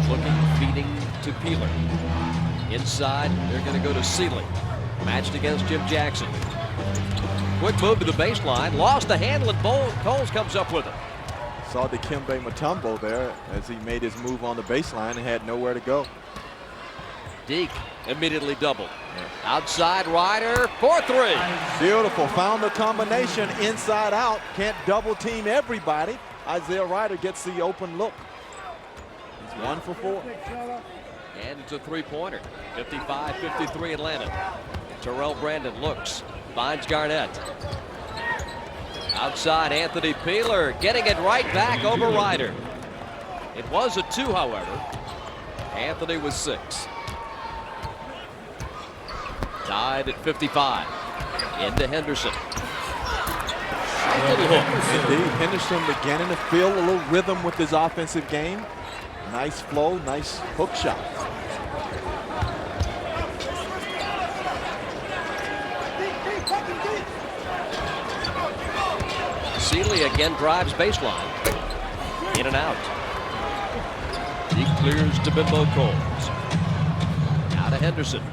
looking, feeding to Peeler. Inside, they're going to go to Sealy. Matched against Jim Jackson. Quick move to the baseline. Lost the handle, and Coles comes up with it. Saw Dikembe Mutombo there as he made his move on the baseline and had nowhere to go. Deke immediately doubled. Outside Ryder for 3. Beautiful. Found the combination inside out. Can't double team everybody. Isaiah Ryder gets the open look. He's 1 for 4. And it's a 3-pointer. 55-53 Atlanta. Terrell Brandon looks. Finds Garnett. Outside Anthony Peeler getting it right back over Ryder. It was a 2, however. Anthony was 6. Tied at 55. Into Henderson. Little hook. Indeed, Henderson beginning to feel a little rhythm with his offensive game. Nice flow, nice hook shot. Sealy again drives baseline. In and out. He clears to Bimbo Coles. Now to Henderson.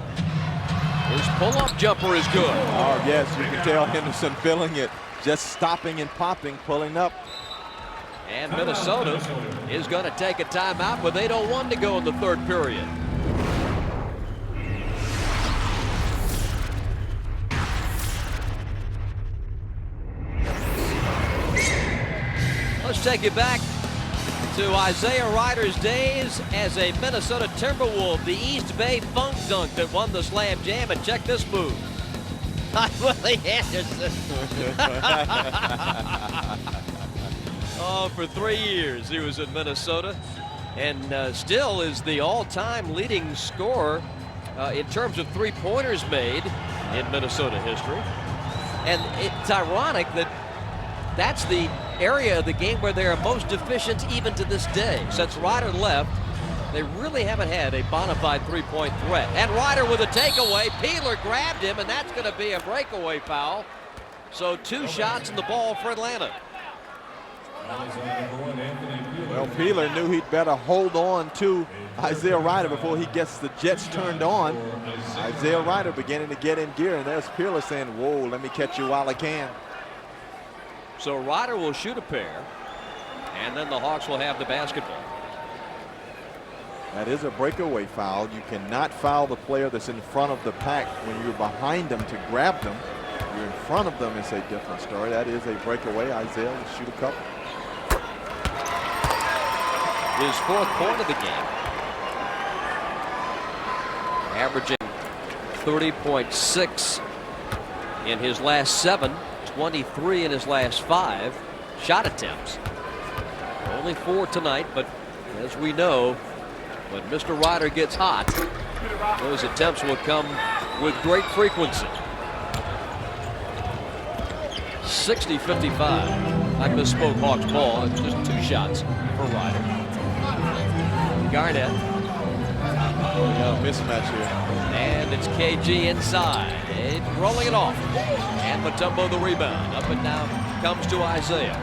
His pull-up jumper is good. Oh, yes, you can tell Henderson feeling it. Just stopping and popping, pulling up. And Minnesota is going to take a timeout with 8:01 to go in the 3rd period. Let's take you back to Isaiah Ryder's days as a Minnesota Timberwolves, the East Bay Funk Dunk that won the Slam Jam. And check this move. Willie Anderson. Oh, for 3 years he was in Minnesota, and still is the all-time leading scorer in terms of three-pointers made in Minnesota history. And it's ironic that that's the area of the game where they are most deficient even to this day. Since Ryder left, they really haven't had a bona fide three-point threat. And Ryder with a takeaway. Peeler grabbed him, and that's going to be a breakaway foul. So 2 shots in the ball for Atlanta. Well, Peeler knew he'd better hold on to Isaiah Ryder before he gets the Jets turned on. Isaiah Ryder beginning to get in gear, and there's Peeler saying, whoa, let me catch you while I can. So Ryder will shoot a pair, and then the Hawks will have the basketball. That is a breakaway foul. You cannot foul the player that's in front of the pack when you're behind them to grab them. You're in front of them, it's a different story. That is a breakaway. Isaiah will shoot a couple. His 4th point of the game. Averaging 30.6 in his last 7, 23 in his last 5 shot attempts. Only 4 tonight, but as we know, when Mr. Ryder gets hot, those attempts will come with great frequency. 60-55. I misspoke Hawks ball. It's just 2 shots for Ryder. Garnett. We got a mismatch here. And it's KG inside. It's rolling it off. And Mutombo the rebound. Up and down comes to Isaiah.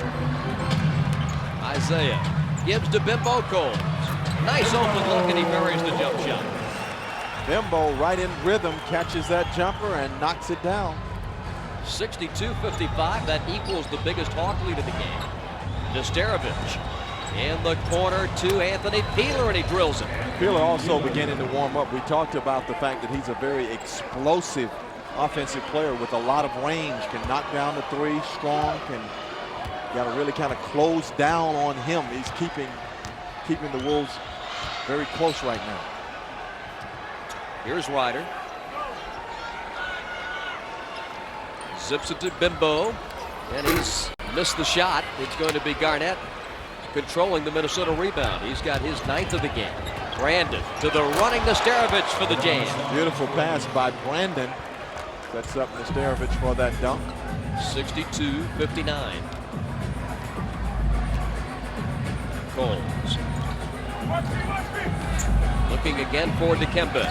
Isaiah gives to Bimbo Coles. Nice open look, and he buries the jump shot. Bimbo right in rhythm catches that jumper and knocks it down. 62-55. That equals the biggest Hawk lead of the game. Nesterovic in the corner to Anthony Peeler, and he drills it. Peeler also beginning to warm up. We talked about the fact that he's a very explosive offensive player with a lot of range. Can knock down the 3, strong. Got to really kind of close down on him. He's keeping the Wolves very close right now. Here's Ryder. Zips it to Bimbo, and he's missed the shot. It's going to be Garnett controlling the Minnesota rebound. He's got his 9th of the game. Brandon to the running Nesterovic for the jam. Beautiful pass by Brandon. Sets up Nesterovic for that dunk. 62-59. Coles. Looking again for Dikembe.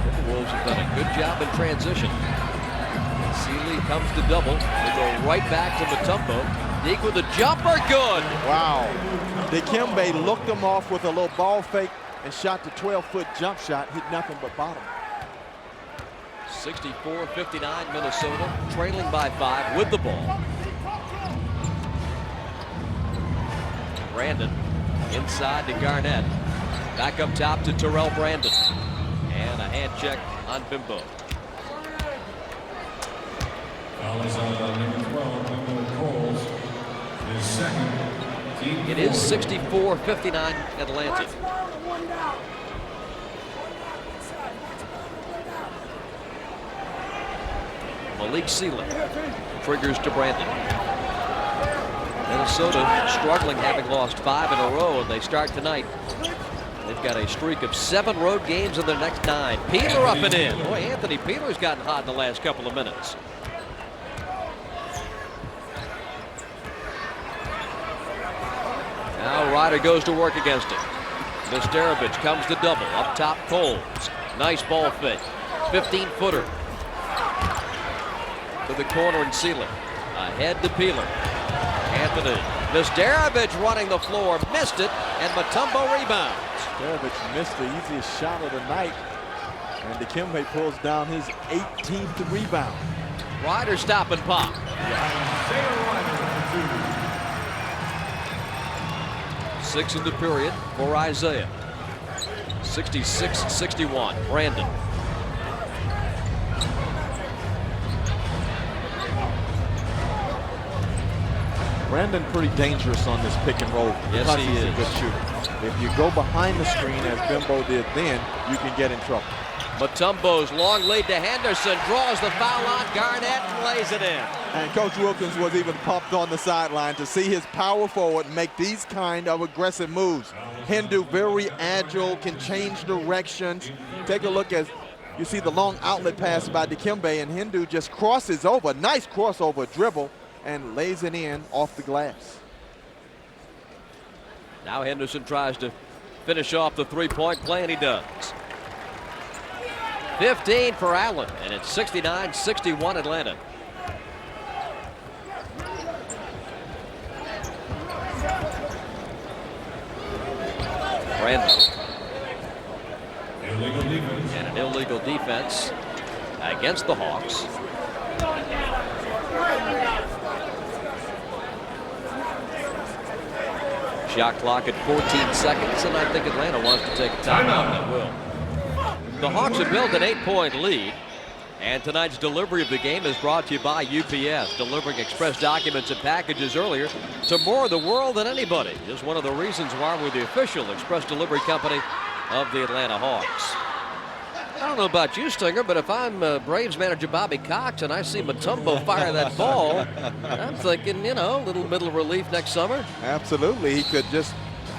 The Wolves have done a good job in transition. Seeley comes to double. They go right back to Mutombo. Deke with a jumper, good. Wow. Dikembe looked him off with a little ball fake and shot the 12-foot jump shot. Hit nothing but bottom. 64-59 Minnesota, trailing by 5 with the ball. Brandon inside to Garnett. Back up top to Terrell Brandon. And a hand check on Bimbo. Foul is on number 12, Bimbo Coles. His 2nd. It is 64-59 Atlanta. Malik Seeley triggers to Brandon. Minnesota struggling, having lost 5 in a row, and they start tonight. They've got a streak of 7 road games in their next 9. Peeler up and in. Boy, Anthony Peeler's gotten hot in the last couple of minutes. Now Ryder goes to work against it. Nesterovic comes to double. Up top, Coles. Nice ball fake. 15-footer. To the corner and Seeley. Ahead to Peeler. Anthony. Nesterovic running the floor. Missed it. And Mutombo rebounds. Nesterovic missed the easiest shot of the night. And Dikembe pulls down his 18th rebound. Ryder stop and pop. 6 in the period for Isaiah. 66-61. Brandon. Brandon pretty dangerous on this pick and roll. Yes, he he's is. a good shooter. If you go behind the screen as Bimbo did then, you can get in trouble. Mutombo's long lead to Henderson. Draws the foul on Garnett and lays it in. And Coach Wilkins was even pumped on the sideline to see his power forward make these kind of aggressive moves. Hindu very agile, can change directions. Take a look as you see the long outlet pass by Dikembe, and Hindu just crosses over. Nice crossover dribble and lays it in off the glass. Now Henderson tries to finish off the three-point play, and he does. 15 for Allen, and it's 69-61 Atlanta. Brandon. Illegal defense. And an illegal defense against the Hawks. Shot clock at 14 seconds, and I think Atlanta wants to take a timeout and will. The Hawks have built an 8-point lead, and tonight's delivery of the game is brought to you by UPS, delivering express documents and packages earlier to more of the world than anybody. Is one of the reasons why we're the official express delivery company of the Atlanta Hawks. I don't know about you, Stinger, but if I'm Braves manager Bobby Cox and I see Mutombo fire that ball, I'm thinking, you know, a little middle relief next summer. Absolutely. He could just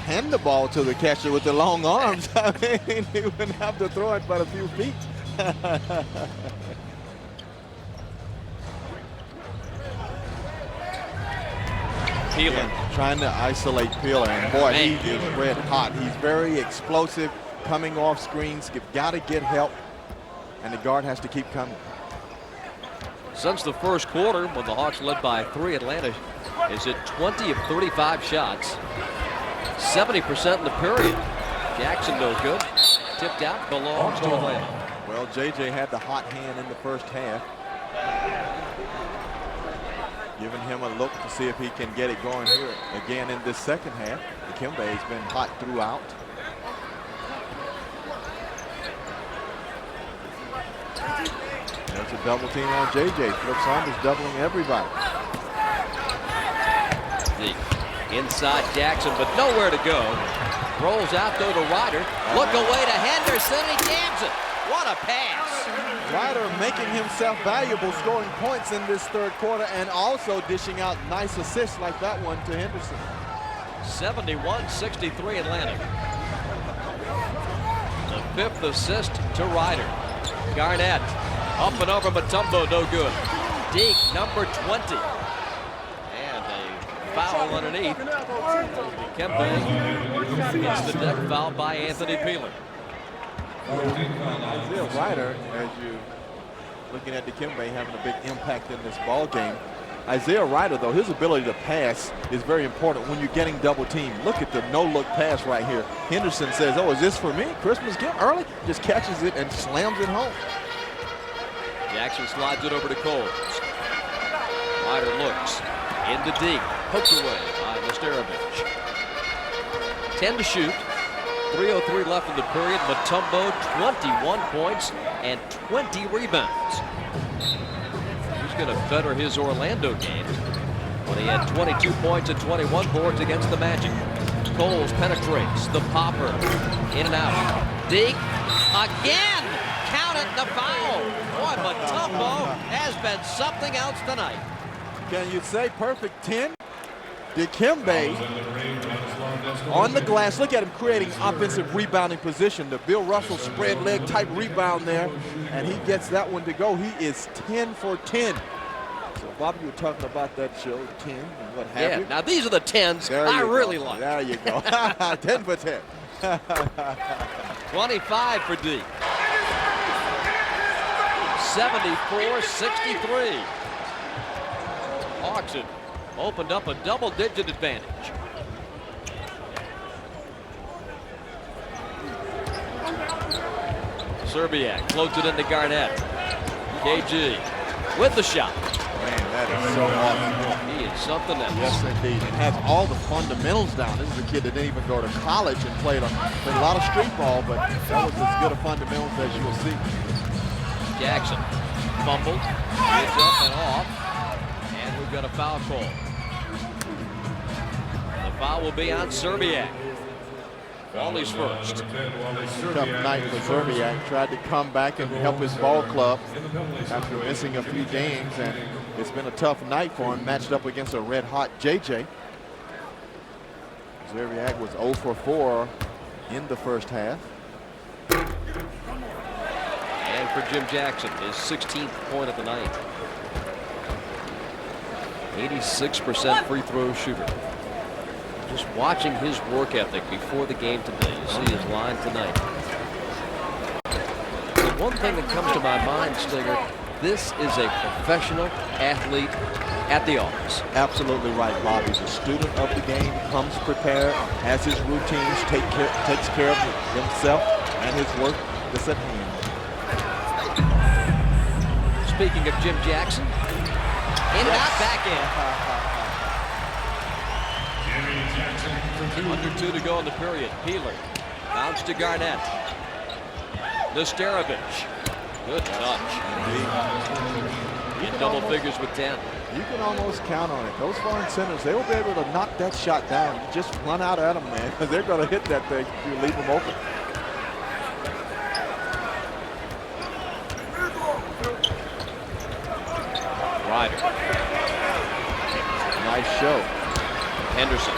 hand the ball to the catcher with the long arms. I mean, he wouldn't have to throw it but a few feet. Peeler. Trying to isolate Peeler, and boy, he is red hot. He's very explosive, coming off screens. You've got to get help, and the guard has to keep coming. Since the first quarter, when the Hawks led by 3, Atlanta is at 20 of 35 shots, 70% in the period. Jackson no good. Tipped out, belongs to Atlanta. Well, JJ had the hot hand in the first half. Giving him a look to see if he can get it going here again in this second half. Dikembe has been hot throughout. There's a double team on JJ. Flip Saunders doubling everybody. Inside Jackson, but nowhere to go. Rolls out though to Ryder. Look away to Henderson. He jams it. What a pass. Ryder making himself valuable, scoring points in this third quarter and also dishing out nice assists like that one to Henderson. 71-63 Atlanta. The 5th assist to Ryder. Garnett up and over Mutombo, no good. Deke, number 20. And a foul underneath. Dikembe gets the deck foul by Anthony Peeler. Isaiah Ryder, as you looking at Dikembe having a big impact in this ball game. Isaiah Ryder, though, his ability to pass is very important when you're getting double teamed. Look at the no-look pass right here. Henderson says, oh, is this for me? Christmas gift early? Just catches it and slams it home. Jackson slides it over to Coles. Ryder looks into deep, poked away by Nesterovich. 10 to shoot. 3:03 left in the period. Mutombo, 21 points and 20 rebounds. He's going to better his Orlando game when he had 22 points and 21 boards against the Magic. Coles penetrates the popper, in and out. Deke again. Count it, the foul. Boy, Mutombo has been something else tonight. Can you say perfect 10? Dikembe on the glass. Look at him creating offensive rebounding position. The Bill Russell spread leg type rebound there, and he gets that one to go. He is 10 for 10. So, Bobby, you were talking about that show, 10 and what have you. Now these are the 10s I really like. There you go. 10 for 10. 25 for D. 74-63. Hawks have opened up a double-digit advantage. Serbiak floats it into Garnett. KG with the shot. Man, that is so awesome. He is something else. Yes, indeed. And has all the fundamentals down. This is a kid that didn't even go to college and played a lot of street ball, but that was as good a fundamentals as you will see. Jackson fumbled, gets up and off, and we've got a foul call. The foul will be on Serbiak. Wally's first. Tough night for Serbiak. Tried to come back and help his ball club after missing a few games, and it's been a tough night for him, matched up against a red-hot JJ. Serbiak was 0 for 4 in the first half. And for Jim Jackson, his 16th point of the night. 86% free throw shooter. Just watching his work ethic before the game today. You see his line tonight. one thing that comes to my mind, Stinger, this is a professional athlete at the office. Absolutely right, Bob. He's a student of the game, comes prepared, has his routines, takes care of himself and his work that's at hand. Speaking of Jim Jackson, in and out, back in. Under 2 to go in the period. Peeler bounce to Garnett. Nesterovich. Good touch. In double figures with 10. You can almost count on it. Those foreign centers, they will be able to knock that shot down. You just run out at them, man, because they're going to hit that thing if you leave them open. Ryder. Nice show. Henderson.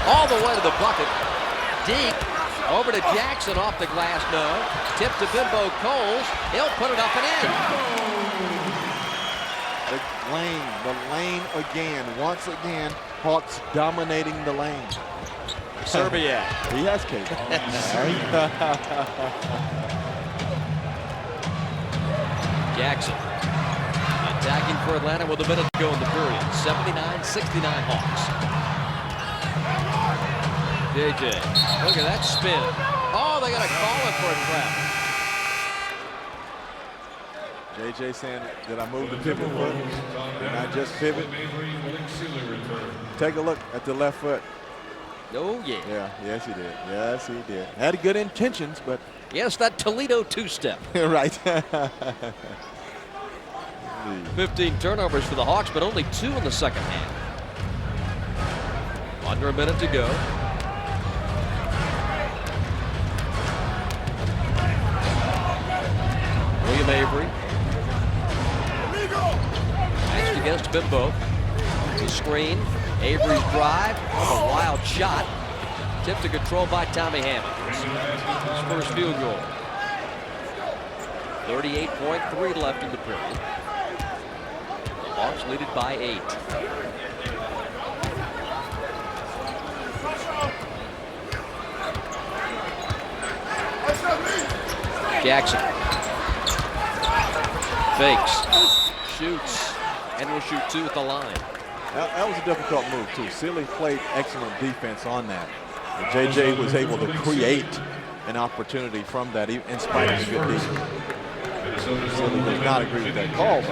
All the way to the bucket. Deke over to Jackson off the glass. No. Tip to Bimbo Coles. He'll put it up and in. The lane again. Once again, Hawks dominating the lane. Serbia. He has cake. Jackson attacking for Atlanta with a minute to go in the period. 79-69 Hawks. JJ, look at that spin. Oh, they got to call it for a trap. JJ saying, did I move the pivot foot? Did I just pivot? Take a look at the left foot. Oh, yeah. Yeah, yes he did. Yes, he did. Had good intentions, but. Yes, that Toledo two-step. Right. 15 turnovers for the Hawks, but only 2 in the second half. Under a minute to go. William Avery. Matched against Bimbo. The screen. Avery's drive. A wild shot. Tipped to control by Tommy Hammonds. His first field goal. 38.3 left in the period. The Hawks lead it by 8. Jackson. Fakes. Shoots. And will shoot 2 at the line. That was a difficult move, too. Sealy played excellent defense on that. But JJ was able to create an opportunity from that in spite of the good defense. Sealy does not agree with that call.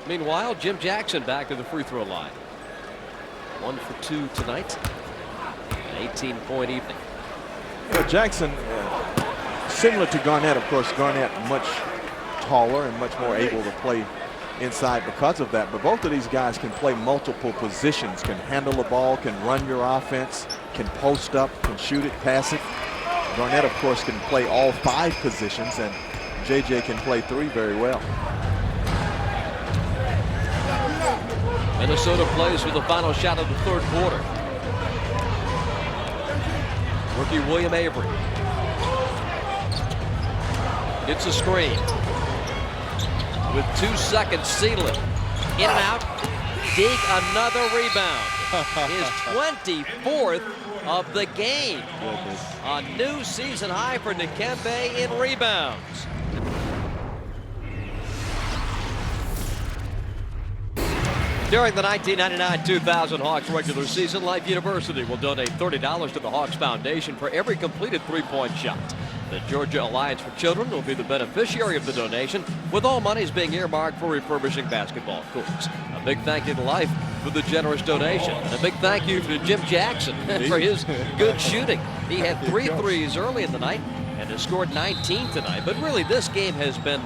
Meanwhile, Jim Jackson back to the free throw line. 1 for 2 tonight. An 18-point evening. Well, Jackson, similar to Garnett, of course, Garnett much taller and much more able to play inside because of that. But both of these guys can play multiple positions, can handle the ball, can run your offense, can post up, can shoot it, pass it. Garnett, of course, can play all 5 positions, and JJ can play 3 very well. Minnesota plays for the final shot of the third quarter. Rookie William Avery. It's a screen. With 2 seconds, Sealy. In and out. Deke, another rebound. His 24th of the game. A new season high for Dikembe in rebounds. During the 1999-2000 Hawks regular season, Life University will donate $30 to the Hawks Foundation for every completed three-point shot. The Georgia Alliance for Children will be the beneficiary of the donation, with all monies being earmarked for refurbishing basketball courts. A big thank you to Life for the generous donation. And a big thank you to Jim Jackson for his good shooting. He had 3 threes early in the night and has scored 19 tonight. But really, this game has been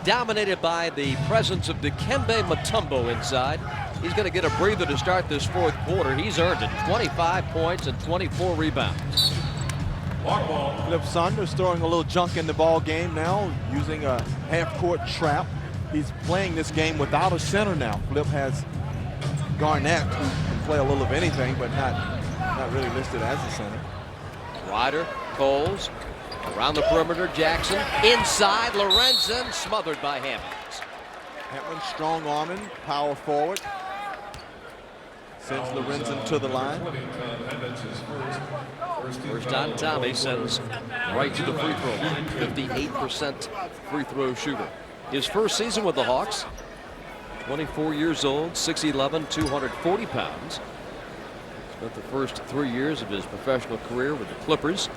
dominated by the presence of Dikembe Mutombo inside. He's going to get a breather to start this fourth quarter. He's earned it. 25 points and 24 rebounds. Flip Saunders throwing a little junk in the ball game now, using a half-court trap. He's playing this game without a center now. Flip has Garnett, who can play a little of anything, but not really listed as a center. Ryder, Coles, around the perimeter, Jackson, inside, Lorenzen, smothered by Hammonds. Hammond strong arming, power forward. Sends Lorenzen to the line. First time Tommy sends right to the free throw line. 58% free throw shooter. His first season with the Hawks. 24 years old, 6'11", 240 pounds. Spent the first 3 years of his professional career with the Clippers.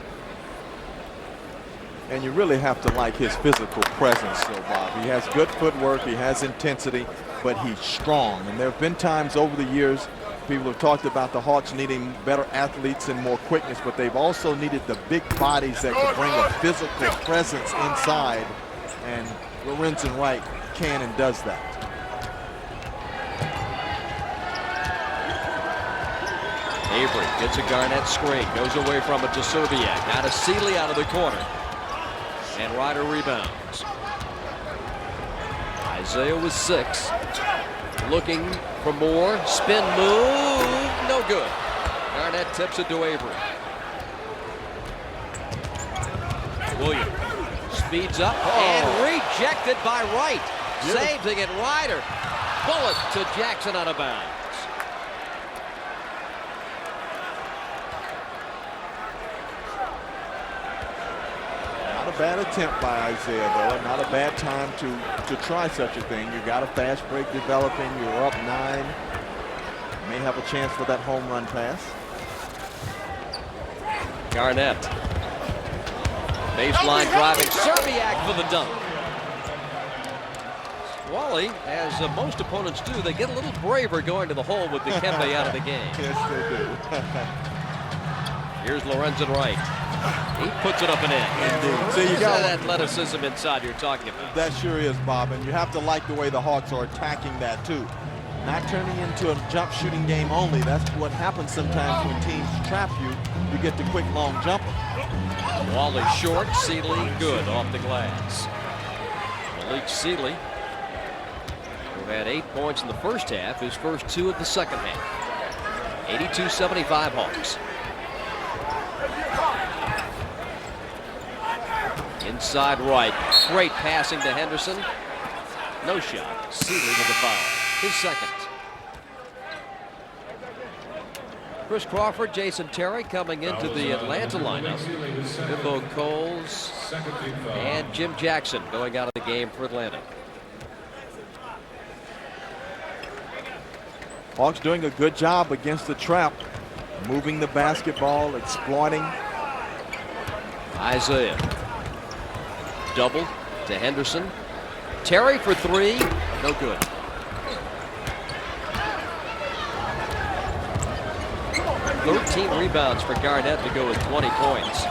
And you really have to like his physical presence, so Bob. He has good footwork, he has intensity, but he's strong. And there have been times over the years people have talked about the Hawks needing better athletes and more quickness, but they've also needed the big bodies that can bring a physical presence inside. And Lorenzen Wright can and does that. Avery gets a Garnett screen, goes away from it to Serbiak. Now to Sealy out of the corner. And Ryder rebounds. Isaiah with 6. Looking for more. Spin move. No good. Garnett tips it to Avery. Williams speeds up and rejected by Wright. Saving it. Ryder. Bullet to Jackson out of bounds. Not a bad attempt by Isaiah, though. Not a bad time to try such a thing. You got a fast break developing. You're up 9. May have a chance for that home run pass. Garnett. Baseline driving. Serbiak for the dunk. Wally, as most opponents do, they get a little braver going to the hole with Dikembe out of the game. Yes, they do. Here's Lorenzen Wright. He puts it up and in. Indeed. See, you got got that athleticism inside you're talking about. That sure is, Bob, and you have to like the way the Hawks are attacking that too. Not turning into a jump shooting game only. That's what happens sometimes when teams trap you. You get the quick long jumper. Wally short, Sealy good off the glass. Malik Sealy, who had 8 points in the first half, his first 2 of the second half. 82-75 Hawks. Inside right, great passing to Henderson. No shot. Sealy with the foul. His second. Chris Crawford, Jason Terry coming into the Atlanta lineup. Bimbo Coles and Jim Jackson going out of the game for Atlanta. Hawks doing a good job against the trap. Moving the basketball, exploiting. Isaiah. Double to Henderson. Terry for 3. No good. Thirteen rebounds for Garnett to go with 20 points.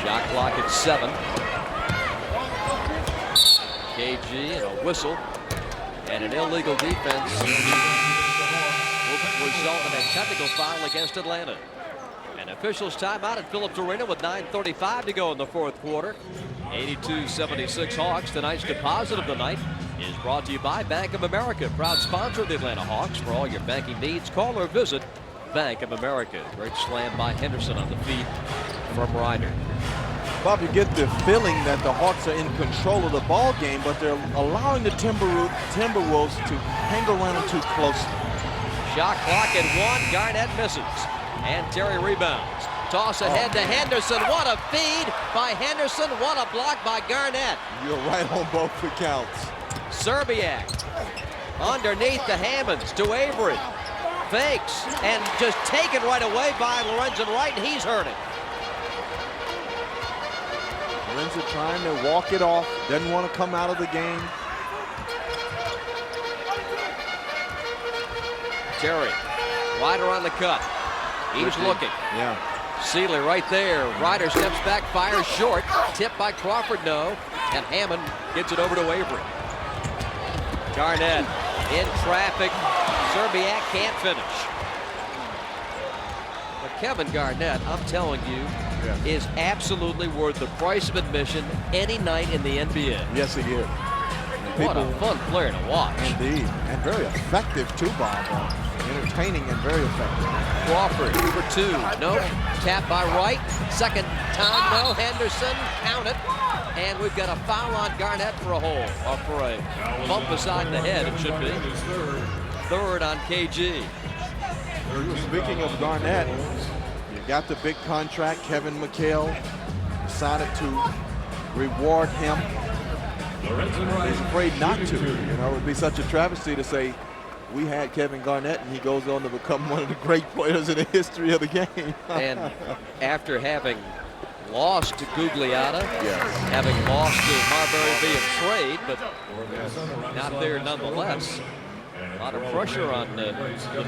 Shot clock at 7. KG and a whistle and an illegal defense will result in a technical foul against Atlanta. An officials timeout at Phillips Arena with 9:35 to go in the fourth quarter. 82-76 Hawks. Tonight's deposit of the night is brought to you by Bank of America, proud sponsor of the Atlanta Hawks. For all your banking needs, call or visit Bank of America. Great slam by Henderson on the feed from Ryder. Bob, you get the feeling that the Hawks are in control of the ball game, but they're allowing the Timberwolves to hang around too closely. Shot clock at 1. Garnett misses. And Terry rebounds. Toss ahead to Henderson. What a feed by Henderson. What a block by Garnett. You're right on both accounts. Serbiak underneath the Hammonds to Avery. Fakes and just taken right away by Lorenzen Wright, and he's hurting. Lorenzen trying to walk it off. Doesn't want to come out of the game. Terry, Ryder on the cut. He's looking. Yeah. Sealy right there. Ryder steps back, fires short. Tipped by Crawford, no. And Hammond gets it over to Avery. Garnett in traffic. Serbiak can't finish. But Kevin Garnett, I'm telling you, is absolutely worth the price of admission any night in the NBA. Yes, he is. What a fun player to watch. Indeed. And very effective too, Bob. entertaining and very effective. Crawford for two. No. Tap by Wright. Second time, no. Henderson, count it. And we've got a foul on Garnett for a hole, or for a bump beside the head, it should be. Third on KG. Speaking of Garnett, you got the big contract. Kevin McHale decided to reward him. He's afraid not to. You know, it would be such a travesty to say we had Kevin Garnett and he goes on to become one of the great players in the history of the game. And after having lost to Gugliotta, having lost to Marbury via trade, but not there nonetheless. A lot of pressure on the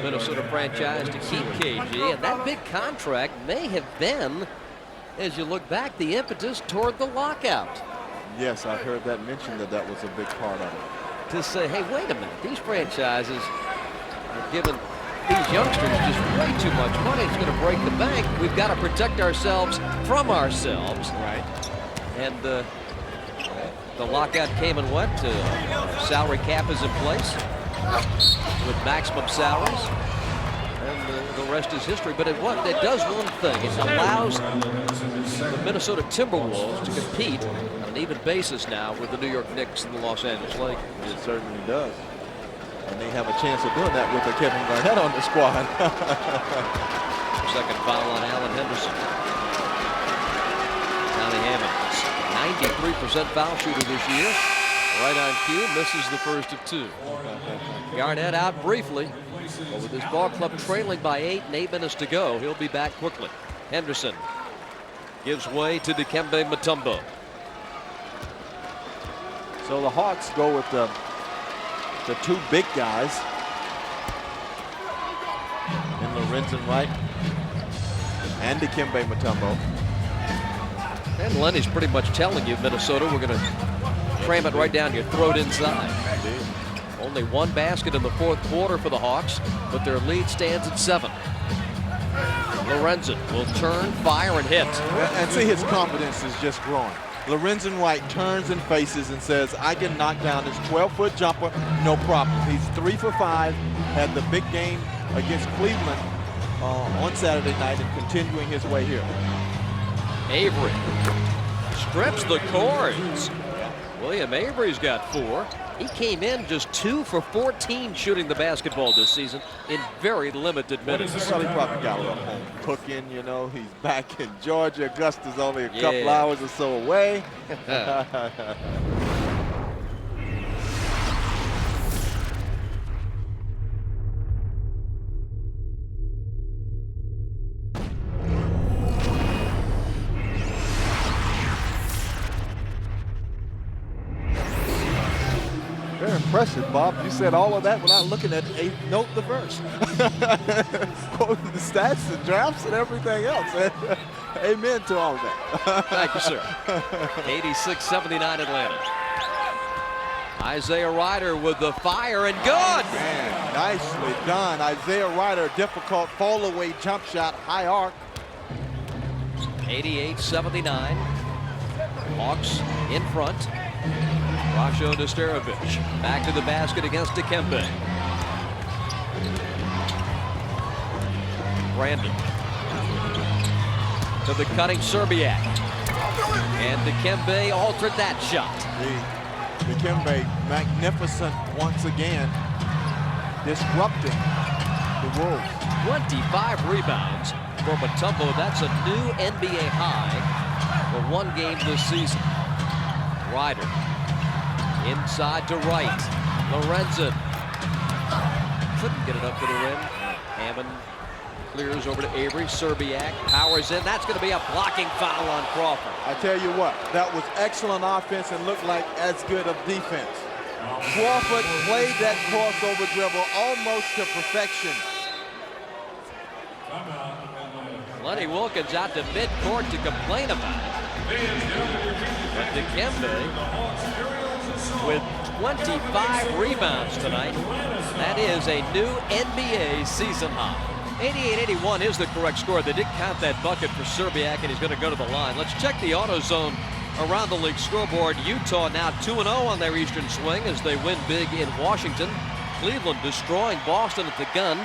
Minnesota franchise to keep KG, and that big contract may have been, as you look back, the impetus toward the lockout. Yes, I've heard that mentioned, that was a big part of it. To say, hey, wait a minute, these franchises are giving these youngsters just way too much money. It's going to break the bank. We've got to protect ourselves from ourselves. Right. And the lockout came and went. Salary cap is in place with maximum salaries. And the rest is history. But it does one thing. It allows the Minnesota Timberwolves to compete on an even basis now with the New York Knicks and the Los Angeles Lakers. It certainly does. And they have a chance of doing that with a Kevin Garnett on the squad. Second foul on Alan Henderson. Tommy Hammond, 93% foul shooter this year. Right on cue, misses the first of two. Garnett out briefly, but with his ball club trailing by 8 and 8 minutes to go, he'll be back quickly. Henderson gives way to Dikembe Mutombo. So the Hawks go with the two big guys in Lorenzen Wright and Dikembe Mutombo. And Lenny's pretty much telling you, Minnesota, we're going to cram it right down your throat inside. Indeed. Only one basket in the fourth quarter for the Hawks, but their lead stands at 7. Lorenzen will turn, fire, and hit. And see, his confidence is just growing. Lorenzen Wright turns and faces and says, I can knock down this 12-foot jumper, no problem. He's 3 for 5, had the big game against Cleveland on Saturday night and continuing his way here. Avery strips the cords. William Avery's got 4. He came in just 2 for 14 shooting the basketball this season in very limited minutes. Well, he probably got a little home cooking, you know. He's back in Georgia. Augusta's only a couple hours or so away. Very impressive, Bob. You said all of that without looking at note the verse. Quoting the stats, the drafts, and everything else. Amen to all of that. Thank you, sir. 86-79 Atlanta. Isaiah Ryder with the fire and good. Man, nicely done. Isaiah Ryder, difficult fall-away jump shot, high arc. 88-79. Hawks in front. Rasho Nesterovic back to the basket against Dikembe. Brandon to the cutting Serbiak. And Dikembe altered that shot. Dikembe, magnificent once again, disrupting the Wolves. 25 rebounds for Mutombo. That's a new NBA high for one game this season. Ryder inside to Wright. Lorenzen couldn't get it up to the rim. Hammond clears over to Avery. Serbiak powers in. That's going to be a blocking foul on Crawford. I tell you what, that was excellent offense and looked like as good of defense. Crawford played that crossover dribble almost to perfection. Lenny Wilkins out to midcourt to complain about it. But Dikembe with 25 rebounds tonight. That is a new NBA season high. 88-81 is the correct score. They did count that bucket for Serbiak, and he's going to go to the line. Let's check the AutoZone around the league scoreboard. Utah now 2-0 on their Eastern swing as they win big in Washington. Cleveland destroying Boston at the gun.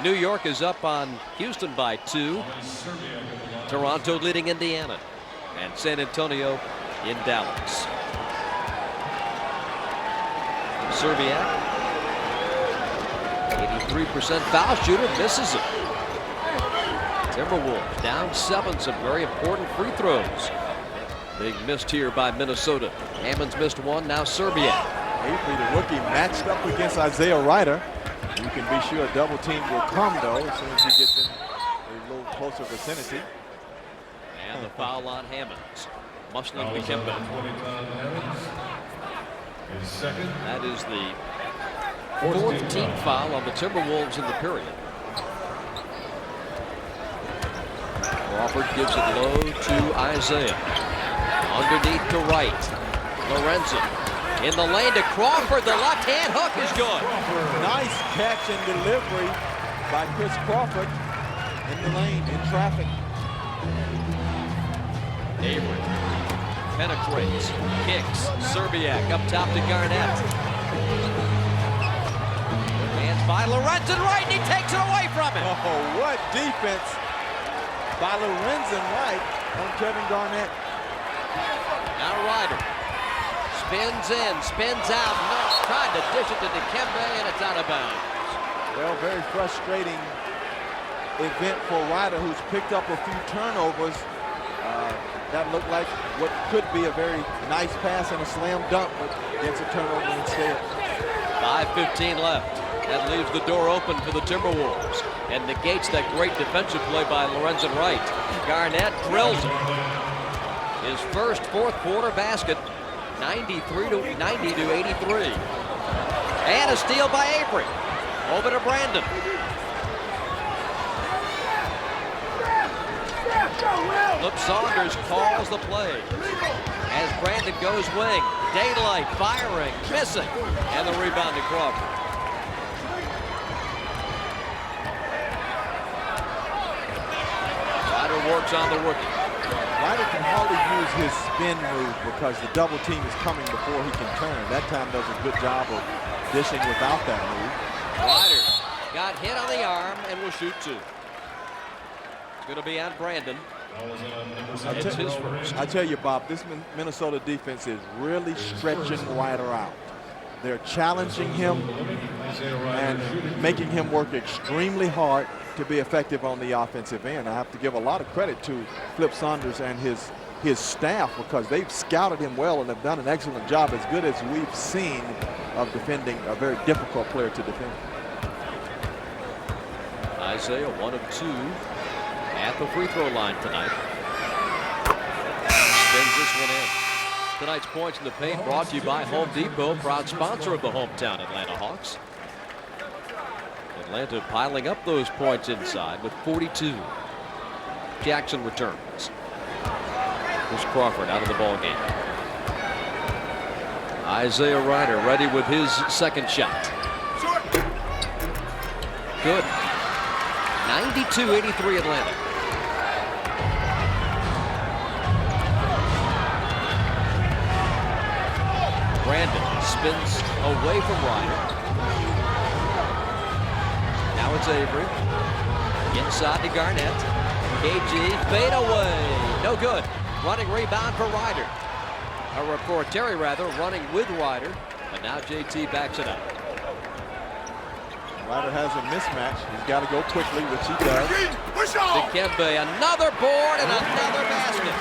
New York is up on Houston by 2. Toronto leading Indiana. And San Antonio in Dallas. Serbiak, 83% foul shooter, misses it. Timberwolves down 7, some very important free throws being missed here by Minnesota. Hammond's missed 1, now Serbiak. Avery, the rookie, matched up against Isaiah Ryder. You can be sure a double team will come, though, as soon as he gets in a little closer vicinity. And the foul on Hammonds. Muslim Dikembe. That is the 4th team foul on the Timberwolves in the period. Crawford gives it low to Isaiah. Underneath to right. Lorenzen in the lane to Crawford. The left-hand hook is good. Nice catch and delivery by Chris Crawford in the lane, in traffic. Avery penetrates, kicks. Serbiak up top to Garnett. Hands by Lorenzen right, and he takes it away from him. Oh, what defense by Lorenzen Wright on Kevin Garnett. Now Ryder spins in, spins out, trying to dish it to Dikembe, and it's out of bounds. Well, very frustrating event for Ryder, who's picked up a few turnovers. That looked like what could be a very nice pass and a slam dunk, but gets a turnover instead. 5:15 left. That leaves the door open for the Timberwolves and negates that great defensive play by Lorenzen Wright. Garnett drills it. His first fourth quarter basket, 90 to 83. And a steal by Avery. Over to Brandon. Flip Saunders calls the play as Brandon goes wing. Daylight firing, missing, and the rebound to Crawford. Ryder works on the rookie. Ryder can hardly use his spin move because the double team is coming before he can turn. That time does a good job of dishing without that move. Ryder got hit on the arm and will shoot 2. It's going to be on Brandon. It's his first. I tell you, Bob, this Minnesota defense is really stretching Ryder out. They're challenging him and making him work extremely hard to be effective on the offensive end. I have to give a lot of credit to Flip Saunders and his staff because they've scouted him well and have done an excellent job, as good as we've seen, of defending a very difficult player to defend. Isaiah 1 of 2 at the free throw line tonight. Spins this one in. Tonight's points in the paint brought to you by Home Depot, proud sponsor of the hometown Atlanta Hawks. Atlanta piling up those points inside with 42. Jackson returns. Here's Crawford out of the ball game. Isaiah Ryder ready with his second shot. Good. 92-83 Atlanta. Brandon spins away from Ryder. Now it's Avery. Inside to Garnett. KG fade away. No good. Running rebound for Ryder. Or for Terry rather, running with Ryder. But now JT backs it up. Ryder has a mismatch. He's got to go quickly, which he does. Dikembe, another board and another basket.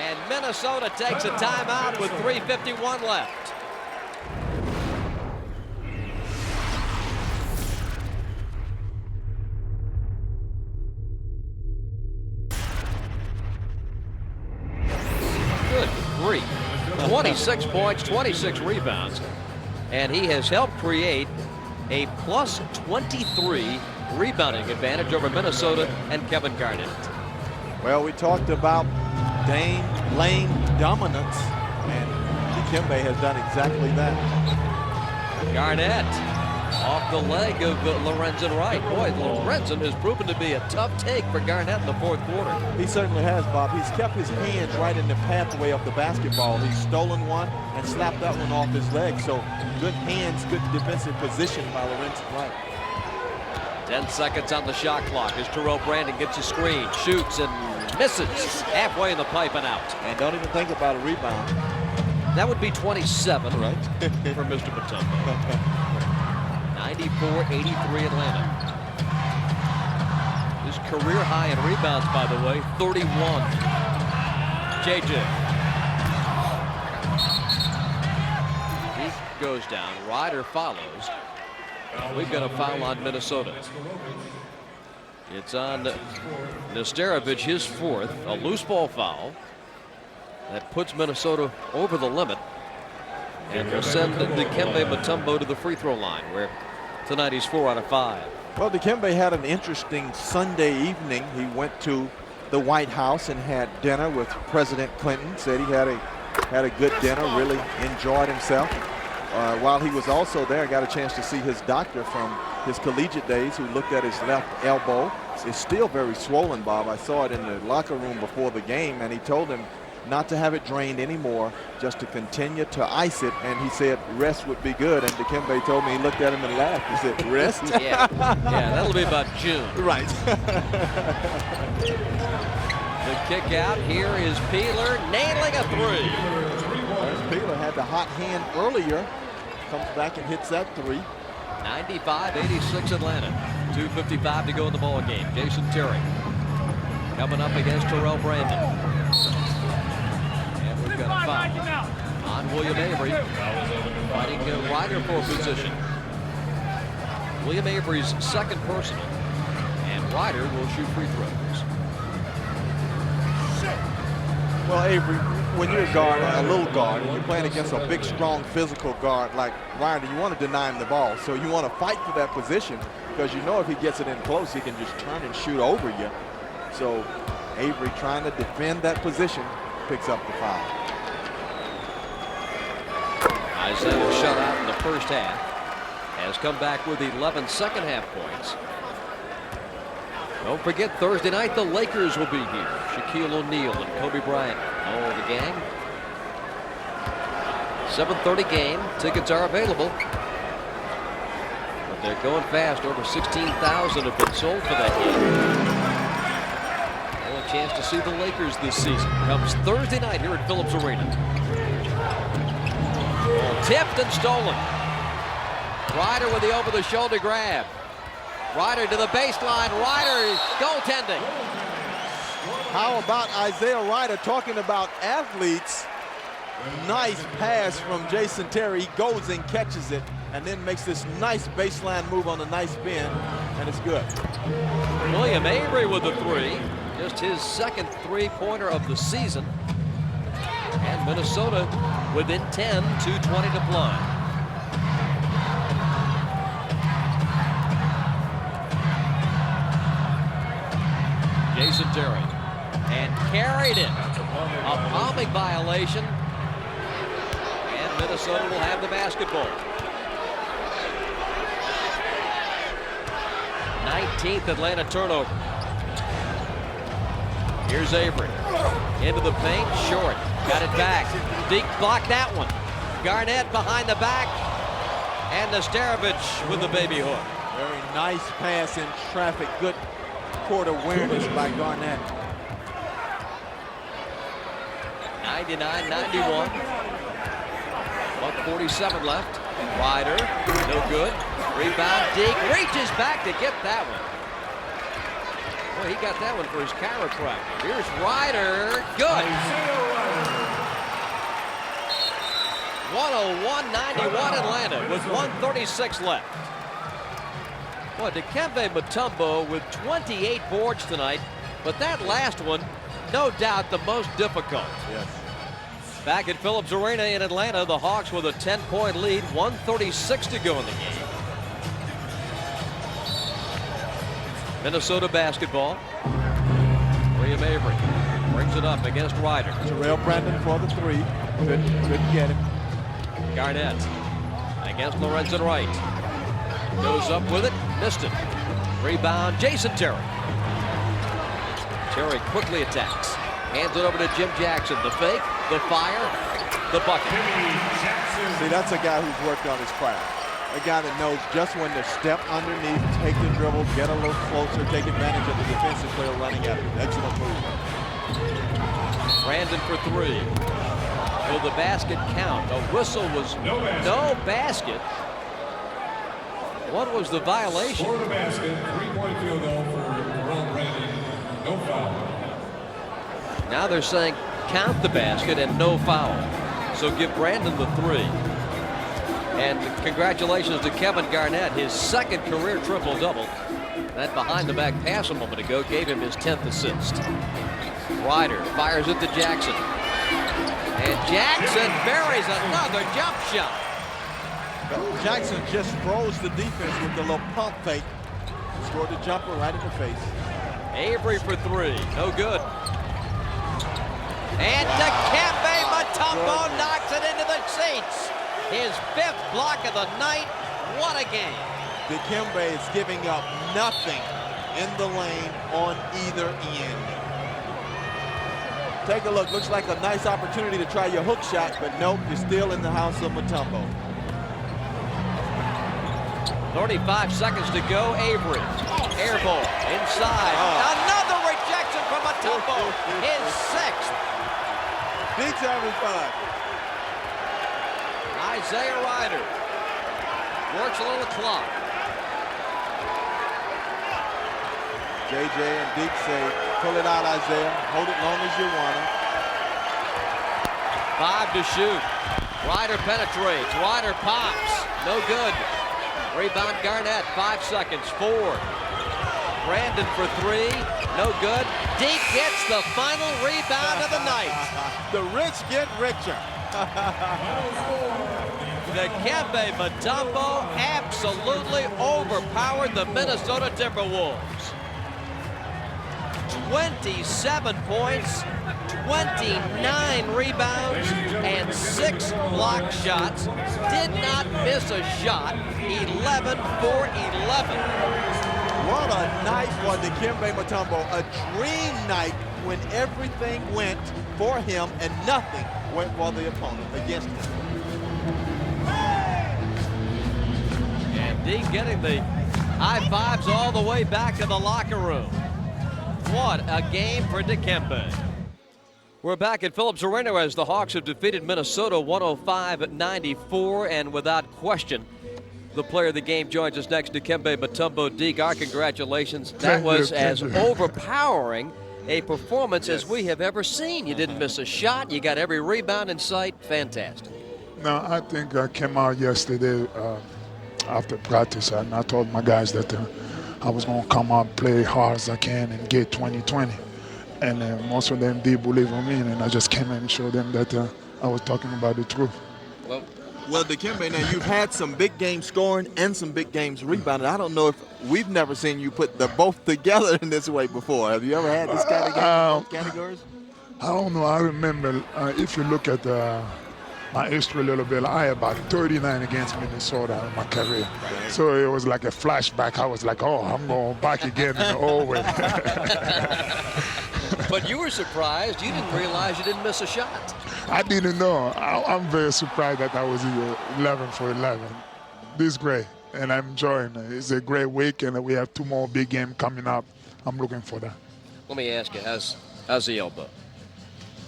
And Minnesota takes a timeout with 3:51 left. Good grief. 26 points, 26 rebounds, and he has helped create a plus 23 rebounding advantage over Minnesota and Kevin Garnett. Well, we talked about lane dominance, and Dikembe has done exactly that. Garnett Off the leg of Lorenzen Wright. Boy, Lorenzen has proven to be a tough take for Garnett in the fourth quarter. He certainly has, Bob. He's kept his hands right in the pathway of the basketball. He's stolen one and slapped that one off his leg. So good hands, good defensive position by Lorenzen Wright. 10 seconds on the shot clock as Terrell Brandon gets a screen, shoots and misses halfway in the pipe and out. And don't even think about a rebound. That would be 27, Right. for Mr. Mutombo. 94-83 Atlanta. His career high in rebounds, by the way, 31. JJ. He goes down. Ryder follows. We've got a foul on Minnesota. It's on Nesterovic, his fourth, a loose ball foul that puts Minnesota over the limit and will send Dikembe Mutombo to the free throw line, where tonight he's 4 out of 5. Well, Dikembe had an interesting Sunday evening. He went to the White House and had dinner with President Clinton. Said he had a good dinner, really enjoyed himself. While he was also there, I got a chance to see his doctor from his collegiate days, who looked at his left elbow. It's still very swollen, Bob. I saw it in the locker room before the game, and he told him not to have it drained anymore, just to continue to ice it. And he said rest would be good. And Dikembe told me, he looked at him and laughed. He said, rest? Yeah, that'll be about June. Right. The kick out. Here is Peeler nailing a three. Peeler had the hot hand earlier. Comes back and hits that three. 95-86 Atlanta. 2:55 to go in the ball game. Jason Terry coming up against Terrell Brandon. And we've got a foul on William Avery, fighting Ryder for position. William Avery's second personal, and Ryder will shoot free throws. Well, Avery, when you're a guard, a little guard, and you're playing against a big, strong, physical guard like Ryder, you want to deny him the ball. So you want to fight for that position, because you know if he gets it in close, he can just turn and shoot over you. So Avery, trying to defend that position, picks up the foul. Isaiah shut out in the first half, has come back with 11 second half points. Don't forget, Thursday night the Lakers will be here. Shaquille O'Neal and Kobe Bryant, all the gang. 7:30 game. Tickets are available, but they're going fast. Over 16,000 have been sold for that game. A chance to see the Lakers this season comes Thursday night here at Phillips Arena. Ball tipped and stolen. Ryder with the over-the-shoulder grab. Ryder to the baseline. Ryder goaltending. How about Isaiah Ryder talking about athletes? Nice pass from Jason Terry. He goes and catches it, and then makes this nice baseline move on a nice bend, and it's good. William Avery with the three. Just his second three-pointer of the season. And Minnesota within 10, 2:20 to play. Jason Terry, and carried it. A palming violation, and Minnesota will have the basketball. 19th Atlanta turnover. Here's Avery into the paint, short, got it back. Deke blocked that one. Garnett behind the back, and Nesterovic with the baby hook. Very nice pass in traffic. Good court awareness by Garnett. 99-91. 1:47 left. Ryder, no good. Rebound, Deke reaches back to get that one. Boy, he got that one for his chiropractor. Here's Ryder, good. 101-91 Atlanta with 1:36 left. Boy, Dikembe Mutombo with 28 boards tonight, but that last one, no doubt the most difficult. Yes. Back at Phillips Arena in Atlanta, the Hawks with a 10-point lead, 1:36 to go in the game. Minnesota basketball. William Avery brings it up against Ryder. Terrell Brandon for the three. Couldn't get him. Garnett against Lorenzen Wright. Goes up with it, missed it. Rebound, Jason Terry. Terry quickly attacks. Hands it over to Jim Jackson. The fake, the fire, the bucket. See, that's a guy who's worked on his craft. A guy that knows just when to step underneath, take the dribble, get a little closer, take advantage of the defensive player running at him. Excellent move. Brandon for three. Will the basket count? The whistle was no basket. What was the violation? For the basket, 3-point field goal for Brandon. No foul. Now they're saying count the basket and no foul. So give Brandon the three. And congratulations to Kevin Garnett, his second career triple-double. That behind-the-back pass a moment ago gave him his 10th assist. Ryder fires it to Jackson. And Jackson buries another jump shot. Jackson just froze the defense with the little pump fake. Scored the jumper right in the face. Avery for three, no good. And Dikembe Mutombo knocks it into the seats. His 5th block of the night. What a game. Dikembe is giving up nothing in the lane on either end. Take a look. Looks like a nice opportunity to try your hook shot, but nope, you're still in the house of Mutombo. 35 seconds to go. Avery. Air ball inside. Another rejection from Mutombo. His 6th. Beats everybody. Isaiah Ryder works a little clock. JJ and Deke say, pull it out, Isaiah. Hold it long as you want it. 5 to shoot. Ryder penetrates. Ryder pops. No good. Rebound Garnett. 5 seconds. 4. Brandon for 3. No good. Deke gets the final rebound of the night. The rich get richer. Dikembe Mutombo absolutely overpowered the Minnesota Timberwolves. 27 points, 29 rebounds, and 6 block shots. Did not miss a shot. 11 for 11. What a night for Dikembe Mutombo. A dream night when everything went for him and nothing went for the opponent against him. And Deke getting the high fives all the way back to the locker room. What a game for Dikembe. We're back at Phillips Arena as the Hawks have defeated Minnesota 105-94, and without question, the player of the game joins us next, Dikembe Mutombo. Deke, our congratulations. That was as overpowering a performance as we have ever seen. You didn't miss a shot. You got every rebound in sight. Fantastic. No, I think I came out yesterday after practice, and I told my guys that I was going to come out, play hard as I can, and get 20-20. And most of them did believe in me, and I just came in and showed them that I was talking about the truth. Well, Dikembe, now you've had some big games scoring and some big games rebounding. I don't know if we've never seen you put the both together in this way before. Have you ever had this kind of game in both categories? I don't know. I remember if you look at my history a little bit, I had about 39 against Minnesota in my career. So it was like a flashback. I was like, oh, I'm going back again in the old way. But you were surprised. You didn't realize you didn't miss a shot. I didn't know. I'm very surprised that I was 11 for 11. This is great, and I'm enjoying it. It's a great week, and we have 2 more big games coming up. I'm looking for that. Let me ask you, how's the elbow?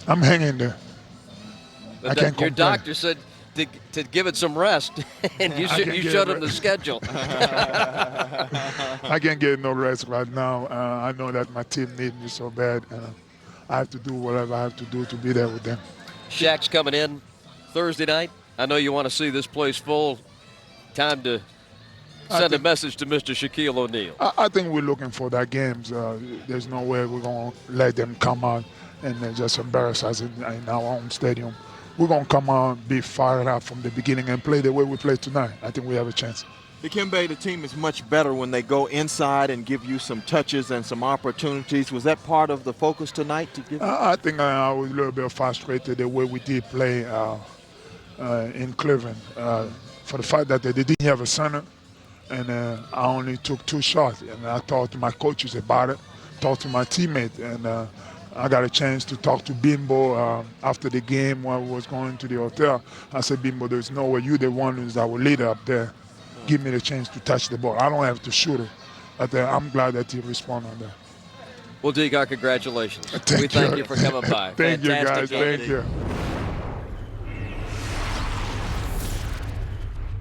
I'm hanging there. I can't Your complain. doctor said to give it some rest, and you showed him the schedule. I can't get no rest right now. I know that my team needs me so bad, and I have to do whatever I have to do to be there with them. Shaq's coming in Thursday night. I know you want to see this place full. Time to send a message to Mr. Shaquille O'Neal. I think we're looking for that games. There's no way we're going to let them come out and just embarrass us in our own stadium. We're going to come out, be fired up from the beginning and play the way we play tonight. I think we have a chance. Dikembe, the team is much better when they go inside and give you some touches and some opportunities. Was that part of the focus tonight? I think I was a little bit frustrated the way we did play in Cleveland. For the fact that they didn't have a center, and I only took 2 shots. And I talked to my coaches about it, talked to my teammates, and I got a chance to talk to Bimbo after the game when I was going to the hotel. I said, Bimbo, there's no way. You're the one who's our leader up there. Give me the chance to touch the ball. I don't have to shoot it. But I'm glad that he responded on that. Well, Deke, our congratulations. Thank we thank you for coming by. Thank you, Fantastic guys. game. Thank you.